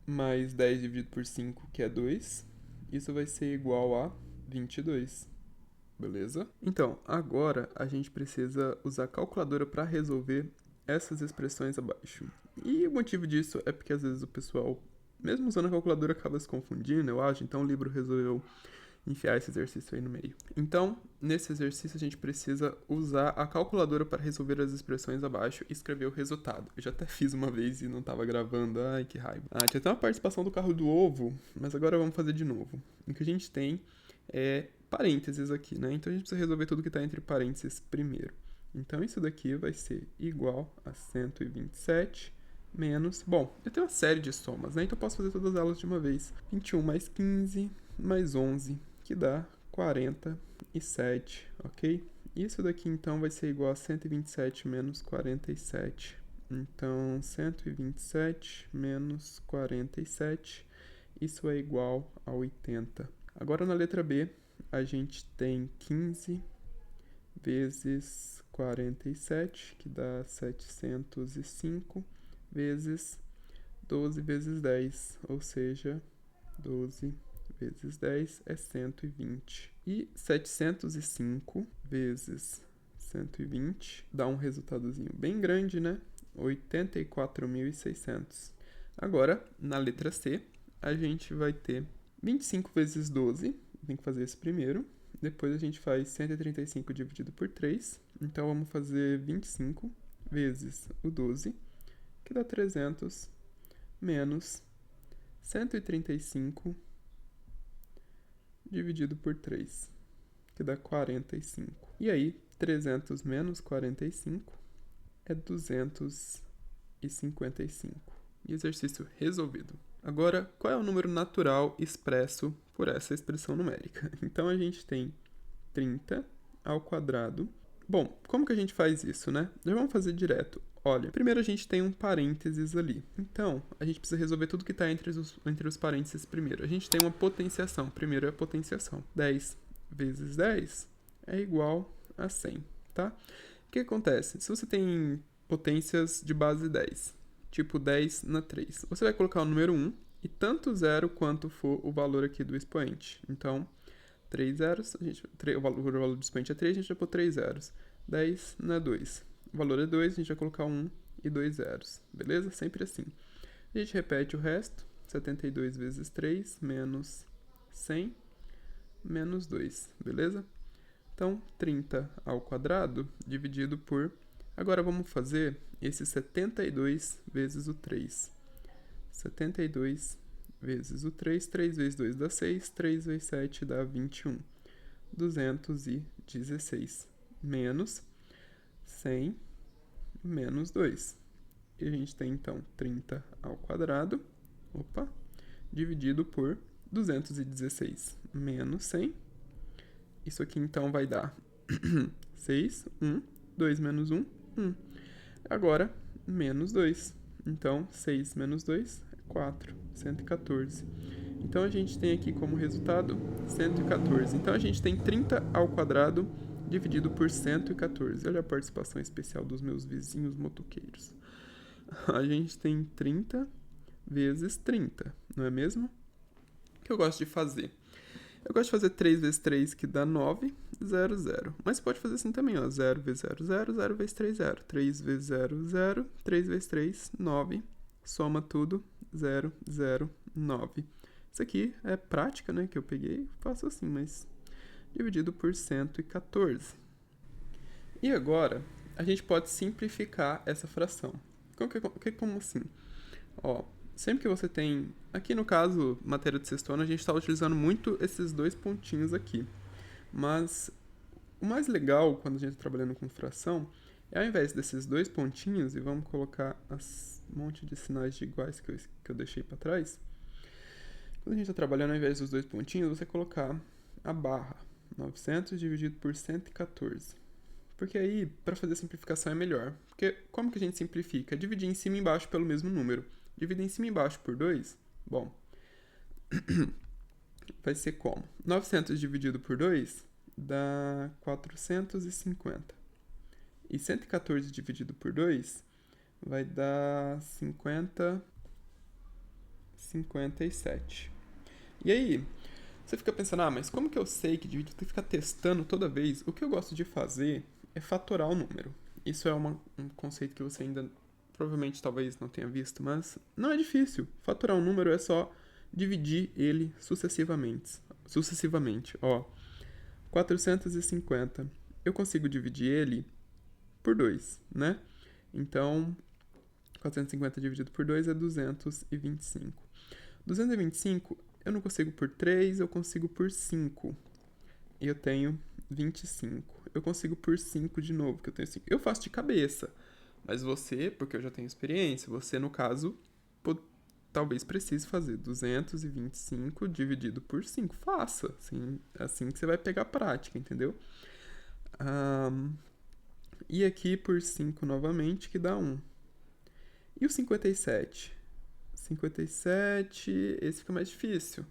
mais 10 dividido por 5, que é 2. Isso vai ser igual a 22. Beleza? Então, agora a gente precisa usar a calculadora para resolver essas expressões abaixo. E o motivo disso é porque às vezes o pessoal, mesmo usando a calculadora, acaba se confundindo, eu acho. Então o livro resolveu enfiar esse exercício aí no meio. Então, nesse exercício a gente precisa usar a calculadora para resolver as expressões abaixo e escrever o resultado. Eu já até fiz uma vez e não estava gravando, ai que raiva. Tinha até uma participação do carro do ovo, mas agora vamos fazer de novo. O que a gente tem é parênteses aqui, né? Então a gente precisa resolver tudo que está entre parênteses primeiro. Então isso daqui vai ser igual a 127 menos... Bom, eu tenho uma série de somas, né? Então eu posso fazer todas elas de uma vez. 21 mais 15 mais 11, que dá 47, ok? Isso daqui, então, vai ser igual a 127 menos 47. Então, 127 menos 47, isso é igual a 80. Agora, na letra B, a gente tem 15 vezes 47, que dá 705, vezes 12 vezes 10, ou seja, 12 vezes 10 é 120. E 705 vezes 120 dá um resultadozinho bem grande, né? 84.600. Agora, na letra C, a gente vai ter 25 vezes 12, tem que fazer esse primeiro. Depois a gente faz 135 dividido por 3. Então, vamos fazer 25 vezes o 12, que dá 300, menos 135 dividido por 3, que dá 45. E aí, 300 menos 45 é 255. E exercício resolvido. Agora, qual é o número natural expresso por essa expressão numérica? Então, a gente tem 30 ao quadrado. Bom, como que a gente faz isso, né? Já vamos fazer direto. Olha, primeiro a gente tem um parênteses ali. Então, a gente precisa resolver tudo que está entre os parênteses primeiro. A gente tem uma potenciação. Primeiro é a potenciação. 10 vezes 10 é igual a 100, tá? O que acontece? Se você tem potências de base 10, tipo 10 na 3, você vai colocar o número 1 e tanto zero quanto for o valor aqui do expoente. Então, 3 zeros, o valor do expoente é 3, a gente vai pôr 3 zeros. 10 na 2. O valor é 2, a gente vai colocar 1 e 2 zeros, beleza? Sempre assim. A gente repete o resto, 72 vezes 3, menos 100, menos 2, beleza? Então, 30 ao quadrado, dividido por... Agora, vamos fazer esse 72 vezes o 3. 72 vezes o 3, 3 vezes 2 dá 6, 3 vezes 7 dá 21. 216, menos 100 menos 2. E a gente tem, então, 30 ao quadrado, dividido por 216 menos 100. Isso aqui, então, vai dar 6, 1, 2 menos 1, 1. Agora, menos 2. Então, 6 menos 2 é 4, 114. Então, a gente tem aqui como resultado 114. Então, a gente tem 30 ao quadrado dividido por 114. Olha a participação especial dos meus vizinhos motoqueiros. A gente tem 30 vezes 30, não é mesmo? O que eu gosto de fazer? Eu gosto de fazer 3 vezes 3, que dá 9, 0, 0. Mas pode fazer assim também, ó. 0 vezes 0, 0, 0 vezes 3, 0. 3 vezes 0, 0. 3 vezes 3, 9. Soma tudo, 0, 0, 9. Isso aqui é prática, né? Que eu peguei, faço assim, mas dividido por 114. E agora, a gente pode simplificar essa fração. Como assim? Ó, sempre que você tem... Aqui no caso, matéria de sexto ano, a gente está utilizando muito esses dois pontinhos aqui. Mas o mais legal, quando a gente está trabalhando com fração, é ao invés desses dois pontinhos, e vamos colocar um monte de sinais de iguais que eu deixei para trás. Quando a gente está trabalhando, ao invés dos dois pontinhos, você colocar a barra. 900 dividido por 114. Porque aí, para fazer a simplificação é melhor. Porque como que a gente simplifica? Dividir em cima e embaixo pelo mesmo número. Dividir em cima e embaixo por 2, bom, vai ser como? 900 dividido por 2 dá 450. E 114 dividido por 2 vai dar 57. E aí, você fica pensando, mas como que eu sei que dividir? Tem que ficar testando toda vez. O que eu gosto de fazer é fatorar o número. Isso é um conceito que você ainda provavelmente talvez não tenha visto, mas não é difícil. Fatorar um número é só dividir ele sucessivamente. Ó, 450, eu consigo dividir ele por 2, né? Então, 450 dividido por 2 é 225. 225 eu não consigo por 3, eu consigo por 5. E eu tenho 25. Eu consigo por 5 de novo, que eu tenho 5. Eu faço de cabeça. Mas você, porque eu já tenho experiência, você, no caso, talvez precise fazer 225 dividido por 5. Faça. Assim que você vai pegar a prática, entendeu? E aqui por 5 novamente, que dá 1. E o 57? 57, esse fica mais difícil.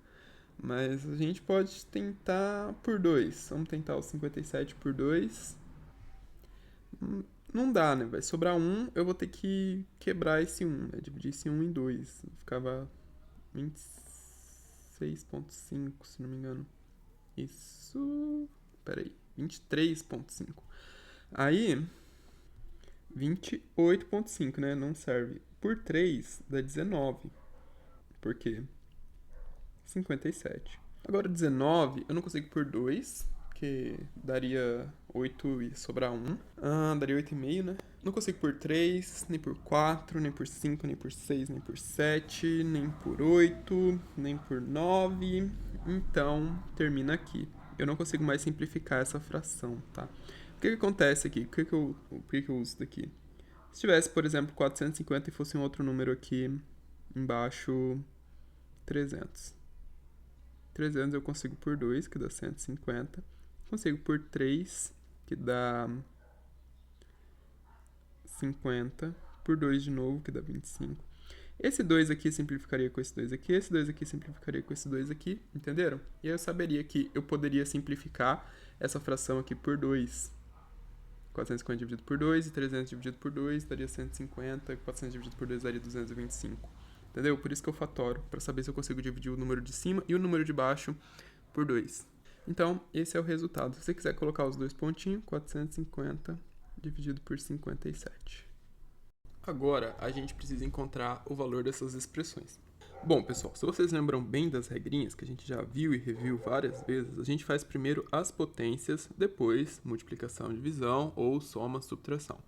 Mas a gente pode tentar por 2. Vamos tentar o 57 por 2. Não dá, né? Vai sobrar 1. Eu vou ter que quebrar esse 1, né? Dividir esse 1 em 2. Ficava 26,5, se não me engano. Isso... Peraí. 23,5. Aí... 28,5, né? Não serve. Por 3 dá 19. Por quê? 57. Agora 19 eu não consigo por 2, que daria 8 e sobrar 1. Daria 8,5, né? Não consigo por 3, nem por 4, nem por 5, nem por 6, nem por 7, nem por 8, nem por 9. Então, termina aqui. Eu não consigo mais simplificar essa fração, tá? O que acontece aqui? Por que eu uso daqui? Se tivesse, por exemplo, 450 e fosse um outro número aqui embaixo, 300. 300 eu consigo por 2, que dá 150. Consigo por 3, que dá 50. Por 2 de novo, que dá 25. Esse 2 aqui simplificaria com esse 2 aqui. Esse 2 aqui simplificaria com esse 2 aqui. Entenderam? E aí eu saberia que eu poderia simplificar essa fração aqui por 2. 450 dividido por 2 e 300 dividido por 2 daria 150. 400 dividido por 2 daria 225. Entendeu? Por isso que eu fatoro, para saber se eu consigo dividir o número de cima e o número de baixo por 2. Então, esse é o resultado. Se você quiser colocar os dois pontinhos, 450 dividido por 57. Agora, a gente precisa encontrar o valor dessas expressões. Bom, pessoal, se vocês lembram bem das regrinhas que a gente já viu e reviu várias vezes, a gente faz primeiro as potências, depois multiplicação, divisão ou soma, subtração.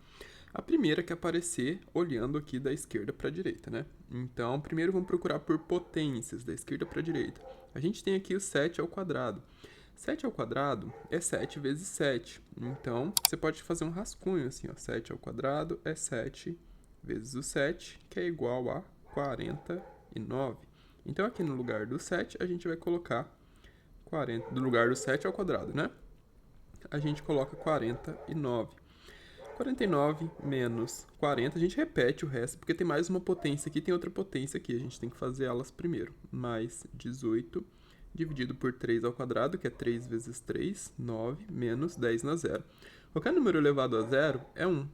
A primeira que aparecer olhando aqui da esquerda para a direita, né? Então, primeiro vamos procurar por potências, da esquerda para a direita. A gente tem aqui o 7 ao quadrado. 7 ao quadrado é 7 vezes 7. Então, você pode fazer um rascunho assim, ó. 7 ao quadrado é 7 vezes o 7, que é igual a 49. Então, aqui no lugar do 7, a gente vai colocar 40. Do lugar do 7 ao quadrado, né? A gente coloca 49. 49 menos 40, a gente repete o resto, porque tem mais uma potência aqui, tem outra potência aqui, a gente tem que fazer elas primeiro. Mais 18 dividido por 3 ao quadrado, que é 3 vezes 3, 9, menos 10 na zero. Qualquer número elevado a zero é 1,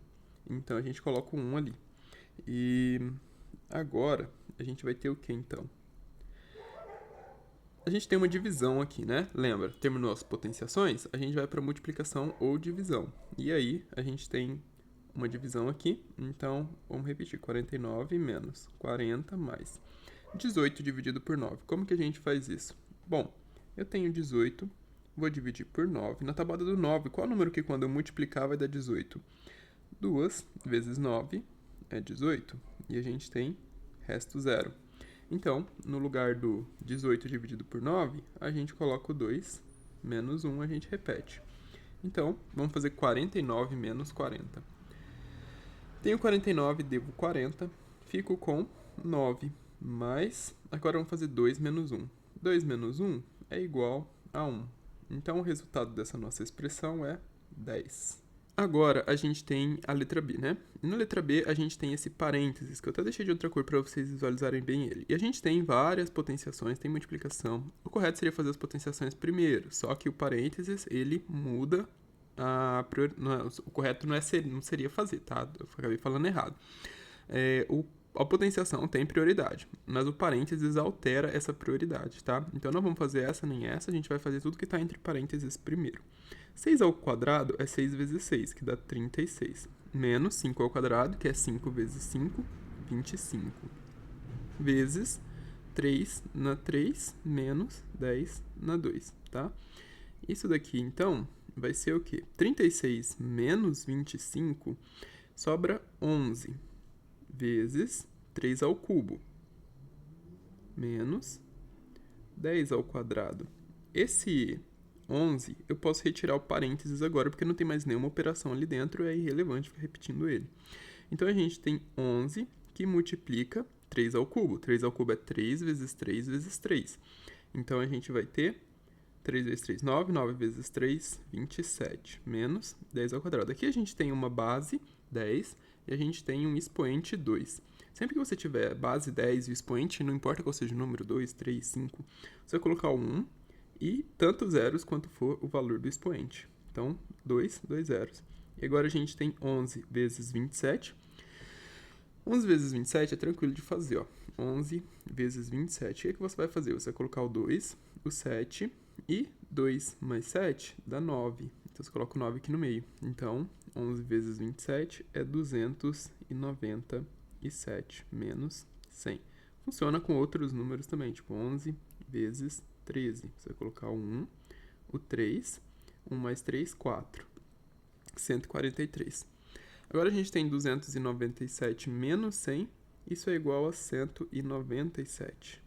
então a gente coloca o 1 ali. E agora a gente vai ter o que então? A gente tem uma divisão aqui, né? Lembra, terminou as potenciações, a gente vai para multiplicação ou divisão. E aí, a gente tem uma divisão aqui, então vamos repetir, 49 menos 40 mais 18 dividido por 9. Como que a gente faz isso? Bom, eu tenho 18, vou dividir por 9. Na tabuada do 9, qual é o número que quando eu multiplicar vai dar 18? 2 vezes 9 é 18, e a gente tem resto zero. Então, no lugar do 18 dividido por 9, a gente coloca o 2, menos 1, a gente repete. Então, vamos fazer 49 menos 40. Tenho 49, devo 40, fico com 9, mais... Agora vamos fazer 2 menos 1. 2 menos 1 é igual a 1. Então, o resultado dessa nossa expressão é 10. Agora, a gente tem a letra B, né? E na letra B, a gente tem esse parênteses, que eu até deixei de outra cor para vocês visualizarem bem ele. E a gente tem várias potenciações, tem multiplicação. O correto seria fazer as potenciações primeiro, só que o parênteses, ele muda o correto não seria fazer, tá? Eu acabei falando errado. A potenciação tem prioridade, mas o parênteses altera essa prioridade, tá? Então, não vamos fazer essa nem essa, a gente vai fazer tudo que está entre parênteses primeiro. 6 ao quadrado é 6 vezes 6, que dá 36. Menos 5 ao quadrado, que é 5 vezes 5, 25. Vezes 3 na 3, menos 10 na 2, tá? Isso daqui, então, vai ser o quê? 36 menos 25 sobra 11. Vezes 3 ao cubo, menos 10 ao quadrado. Esse 11, eu posso retirar o parênteses agora, porque não tem mais nenhuma operação ali dentro, é irrelevante ficar repetindo ele. Então, a gente tem 11 que multiplica 3 ao cubo. 3 ao cubo é 3 vezes 3 vezes 3. Então, a gente vai ter 3 vezes 3, 9. 9 vezes 3, 27. Menos 10 ao quadrado. Aqui a gente tem uma base, 10, e a gente tem um expoente 2. Sempre que você tiver base 10 e o expoente, não importa qual seja o número, 2, 3, 5, você vai colocar o 1 e tantos zeros quanto for o valor do expoente. Então, 2 zeros. E agora a gente tem 11 vezes 27. 11 vezes 27 é tranquilo de fazer, ó. 11 vezes 27. O que você vai fazer? Você vai colocar o 2, o 7 e 2 mais 7 dá 9. Então, você coloca o 9 aqui no meio. Então, 11 vezes 27 é 297 menos 100. Funciona com outros números também, tipo 11 vezes 13. Você vai colocar o 1, o 3, 1 mais 3, 4. 143. Agora a gente tem 297 menos 100, isso é igual a 197.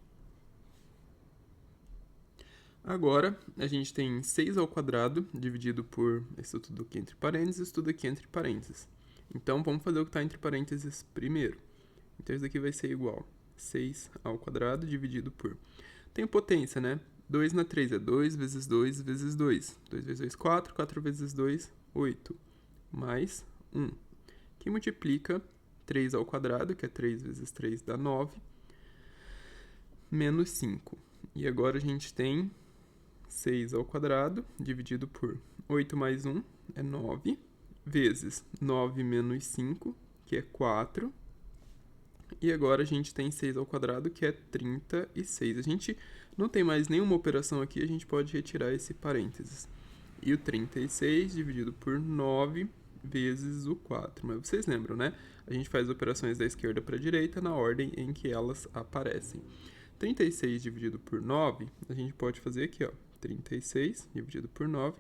Agora, a gente tem 6 ao quadrado dividido por isso tudo aqui entre parênteses, tudo aqui entre parênteses. Então, vamos fazer o que está entre parênteses primeiro. Então, isso daqui vai ser igual a 6 ao quadrado dividido por... Tem potência, né? 2 na 3 é 2 vezes 2 vezes 2. 2 vezes 2, 4. 4 vezes 2, 8. Mais 1. Que multiplica 3 ao quadrado, que é 3 vezes 3 dá 9. Menos 5. E agora a gente tem 6 ao quadrado dividido por 8 mais 1 é 9. Vezes 9 menos 5, que é 4. E agora a gente tem 6 ao quadrado, que é 36. A gente não tem mais nenhuma operação aqui, a gente pode retirar esse parênteses. E o 36 dividido por 9 vezes o 4. Mas vocês lembram, né? A gente faz operações da esquerda para a direita na ordem em que elas aparecem. 36 dividido por 9, a gente pode fazer aqui, ó. 36 dividido por 9.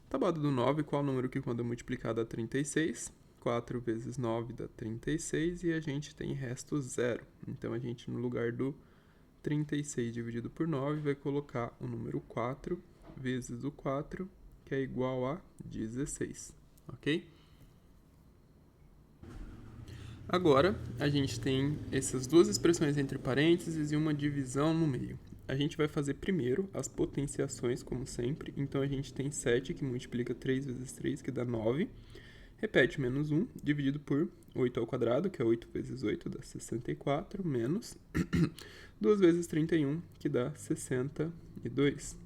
Tabuada do 9, qual o número que quando é multiplicado dá 36? 4 vezes 9 dá 36 e a gente tem resto 0. Então, a gente, no lugar do 36 dividido por 9, vai colocar o número 4 vezes o 4, que é igual a 16, ok? Agora, a gente tem essas duas expressões entre parênteses e uma divisão no meio. A gente vai fazer primeiro as potenciações, como sempre. Então, a gente tem 7, que multiplica 3 vezes 3, que dá 9. Repete menos 1, dividido por 8 ao quadrado, que é 8 vezes 8, dá 64, menos 2 vezes 31, que dá 62.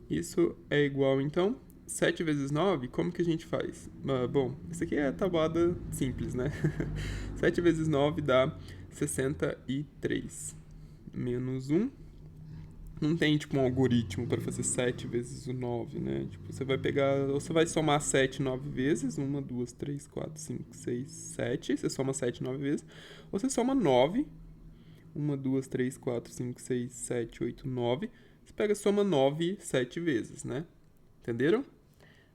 Isso é igual, então, 7 vezes 9, como que a gente faz? Bom, isso aqui é a tabuada simples, né? 7 vezes 9 dá 63. Menos 1. Não tem, tipo, um algoritmo para fazer 7 vezes o 9, né? Tipo, você vai pegar... Ou você vai somar 7 9 vezes. 1, 2, 3, 4, 5, 6, 7. Você soma 7 9 vezes. Ou você soma 9. 1, 2, 3, 4, 5, 6, 7, 8, 9. Você pega e soma 9 7 vezes, né? Entenderam?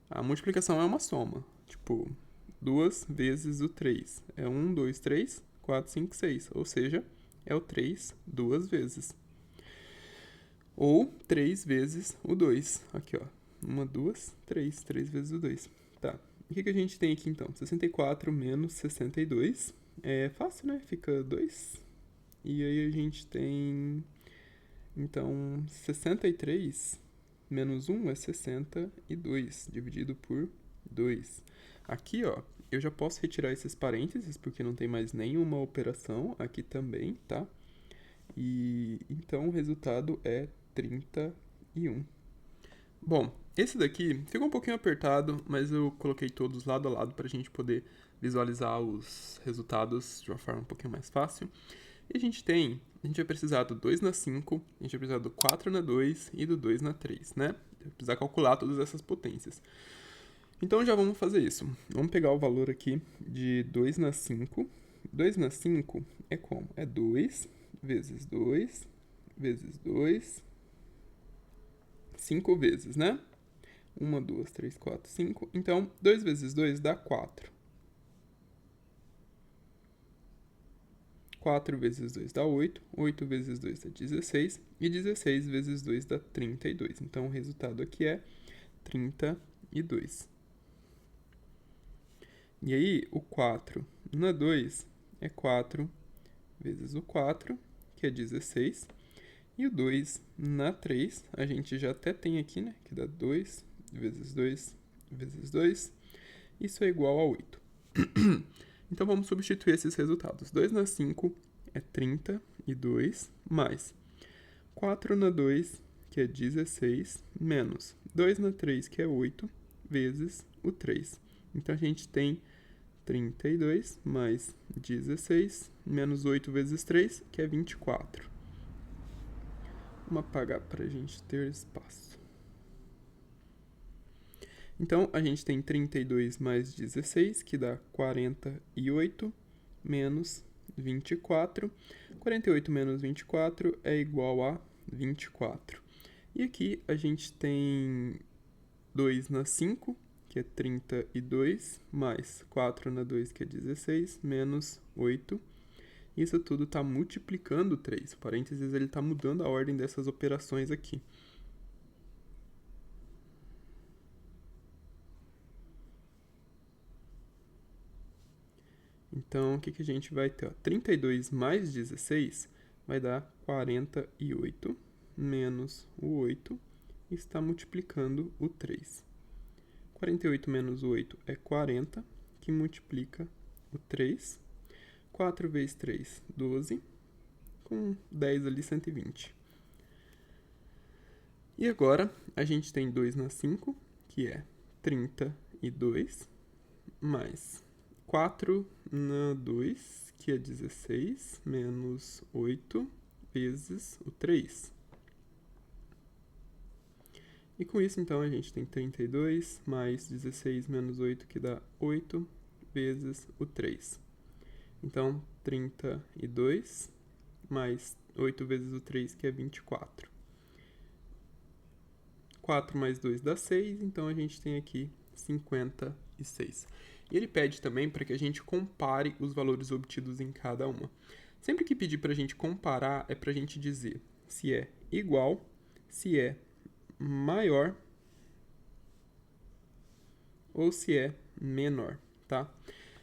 A multiplicação é uma soma. Tipo, 2 vezes o 3. É 1, 2, 3, 4, 5, 6. Ou seja, é o 3 duas vezes. Ou 3 vezes o 2. Aqui, ó. 1, 2, 3. 3 vezes o 2. Tá. O que a gente tem aqui, então? 64 menos 62. É fácil, né? Fica 2. E aí a gente tem... Então, 63 menos 1 é 62, dividido por 2. Aqui, ó, eu já posso retirar esses parênteses, porque não tem mais nenhuma operação aqui também, tá? E então o resultado é 31. Bom, esse daqui ficou um pouquinho apertado, mas eu coloquei todos lado a lado para a gente poder visualizar os resultados de uma forma um pouquinho mais fácil. E a gente vai precisar do 2 na 5, a gente vai precisar do 4 na 2 e do 2 na 3, né? Vai precisar calcular todas essas potências. Então já vamos fazer isso. Vamos pegar o valor aqui de 2 na 5. 2 na 5 é como? É 2 vezes 2 vezes 2, 5 vezes, né? 1, 2, 3, 4, 5. Então, 2 vezes 2 dá 4. 4 vezes 2 dá 8. 8 vezes 2 dá 16. E 16 vezes 2 dá 32. Então, o resultado aqui é 32. E aí, o 4 na 2 é 4 vezes o 4, que é 16. E o 2 na 3, a gente já até tem aqui, né? Que dá 2 vezes 2 vezes 2. Isso é igual a 8. Então, vamos substituir esses resultados. 2 na 5 é 32, mais 4 na 2, que é 16, menos 2 na 3, que é 8, vezes o 3. Então, a gente tem 32 mais 16, menos 8 vezes 3, que é 24. Vamos apagar para a gente ter espaço. Então, a gente tem 32 mais 16, que dá 48, menos 24. 48 menos 24 é igual a 24. E aqui a gente tem 2 na 5, que é 32, mais 4 na 2, que é 16, menos 8. Isso tudo está multiplicando 3. O parênteses ele está mudando a ordem dessas operações aqui. Então, o que a gente vai ter? 32 mais 16 vai dar 48, menos o 8, e está multiplicando o 3. 48 menos o 8 é 40, que multiplica o 3. 4 vezes 3, 12. Com 10 ali, 120. E agora, a gente tem 2 na 5, que é 32, mais 4 na 2, que é 16, menos 8, vezes o 3. E com isso, então, a gente tem 32 mais 16 menos 8, que dá 8, vezes o 3. Então, 32 mais 8 vezes o 3, que é 24. 4 mais 2 dá 6, então a gente tem aqui 56. E ele pede também para que a gente compare os valores obtidos em cada uma. Sempre que pedir para a gente comparar, é para a gente dizer se é igual, se é maior ou se é menor, tá?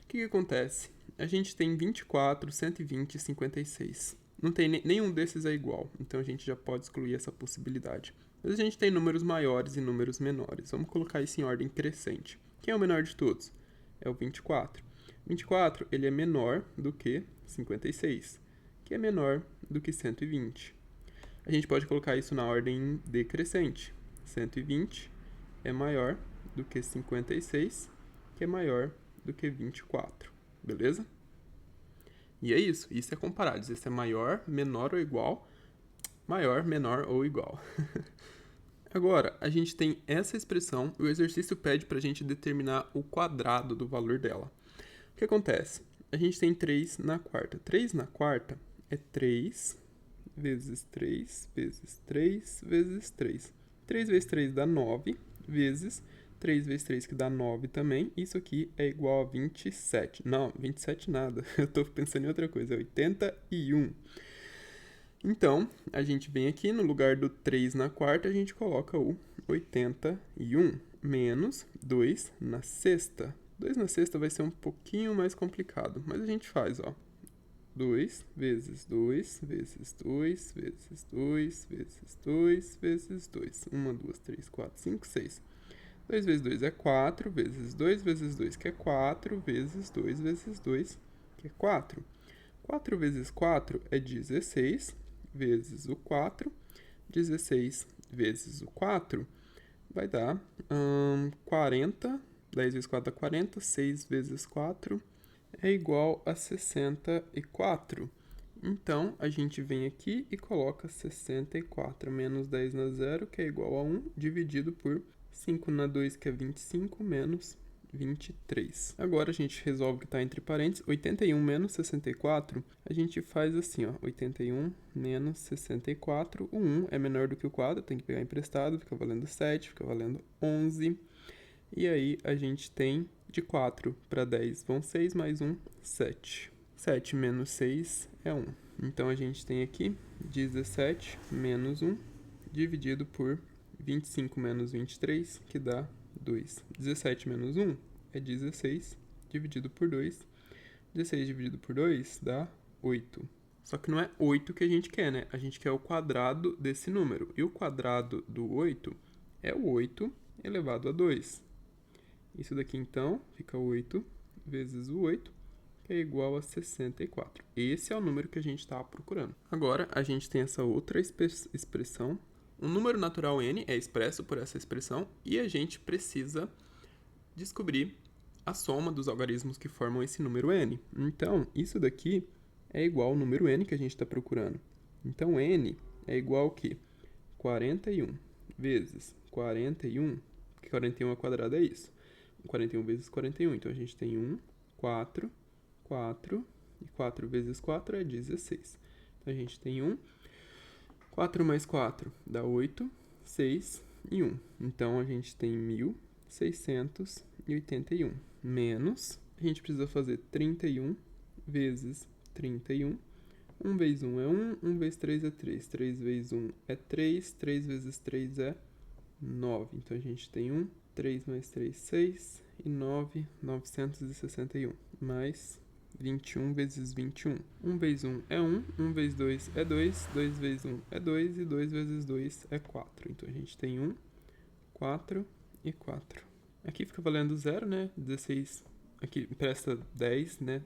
O que acontece? A gente tem 24, 120 e 56. Não tem nenhum desses é igual, então a gente já pode excluir essa possibilidade. Mas a gente tem números maiores e números menores. Vamos colocar isso em ordem crescente. Quem é o menor de todos? É o 24. 24, ele é menor do que 56, que é menor do que 120. A gente pode colocar isso na ordem decrescente. 120 é maior do que 56, que é maior do que 24. Beleza? E é isso. Isso é comparar. Dizer se é maior, menor ou igual. Maior, menor ou igual. Agora, a gente tem essa expressão e o exercício pede para a gente determinar o quadrado do valor dela. O que acontece? A gente tem 3 na quarta. 3 na quarta é 3 vezes 3 vezes 3 vezes 3. 3 vezes 3 dá 9, vezes 3 vezes 3 que dá 9 também. Isso aqui é igual a 27. Não, 27 nada. Eu estou pensando em outra coisa. É 81. Então, a gente vem aqui no lugar do 3 na quarta, a gente coloca o 81 menos 2 na sexta. 2 na sexta vai ser um pouquinho mais complicado, mas a gente faz, ó. 2 vezes 2 vezes 2 vezes 2 vezes 2 vezes 2. 1, 2, 3, 4, 5, 6. 2 vezes 2 é 4, vezes 2 vezes 2, que é 4, vezes 2 vezes 2, que é 4. 4 vezes 4 é 16, vezes o 4. 16 vezes o 4 vai dar 40. 10 vezes 4 dá 40. 6 vezes 4 é igual a 64. Então, a gente vem aqui e coloca 64 menos 10 na 0, que é igual a 1, dividido por 5 na 2, que é 25, menos 23. Agora, a gente resolve o que está entre parênteses. 81 menos 64, a gente faz assim, ó. 81 menos 64. O 1 é menor do que o 4, tem que pegar emprestado, fica valendo 7, fica valendo 11. E aí, a gente tem de 4 para 10 vão 6, mais 1, 7. 7 menos 6 é 1. Então, a gente tem aqui 17 menos 1, dividido por 25 menos 23, que dá 2. 17 menos 1 é 16, dividido por 2. 16 dividido por 2 dá 8. Só que não é 8 que a gente quer, né? A gente quer o quadrado desse número. E o quadrado do 8 é o 8 elevado a 2. Isso daqui, então, fica 8 vezes o 8, que é igual a 64. Esse é o número que a gente está procurando. Agora, a gente tem essa outra expressão. O número natural n é expresso por essa expressão e a gente precisa descobrir a soma dos algarismos que formam esse número n. Então, isso daqui é igual ao número n que a gente está procurando. Então, n é igual ao quê? 41 vezes 41, porque 41 ao quadrado é isso. 41 vezes 41, então a gente tem 1, 4, 4, e 4 vezes 4 é 16. Então, a gente tem 1, 4 mais 4 dá 8, 6 e 1. Então, a gente tem 1.681. Menos, a gente precisa fazer 31 vezes 31. 1 vezes 1 é 1, 1 vezes 3 é 3. 3 vezes 1 é 3, 3 vezes 3 é 9. Então, a gente tem 1, 3 mais 3, 6, e 9, 961. Mais 21 vezes 21. 1 vezes 1 é 1, 1 vezes 2 é 2, 2 vezes 1 é 2, e 2 vezes 2 é 4. Então, a gente tem 1, 4 e 4. Aqui fica valendo 0, né? 16, aqui empresta 10, né?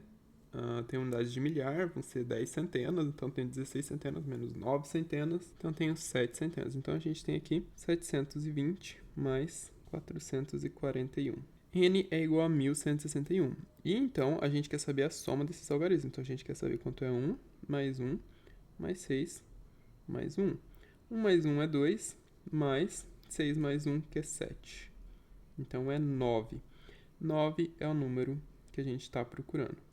Tem unidades de milhar, vão ser 10 centenas, então tem 16 centenas menos 9 centenas, então tenho 7 centenas. Então, a gente tem aqui 720 mais 441. N é igual a 1.161. E então, a gente quer saber a soma desses algarismos. Então, a gente quer saber quanto é 1, mais 1, mais 6, mais 1. 1 mais 1 é 2, mais 6 mais 1, que é 7. Então, é 9. 9 é o número que a gente está procurando.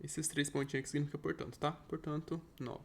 Esses 3 pontinhos aqui significam portanto, tá? Portanto, 9.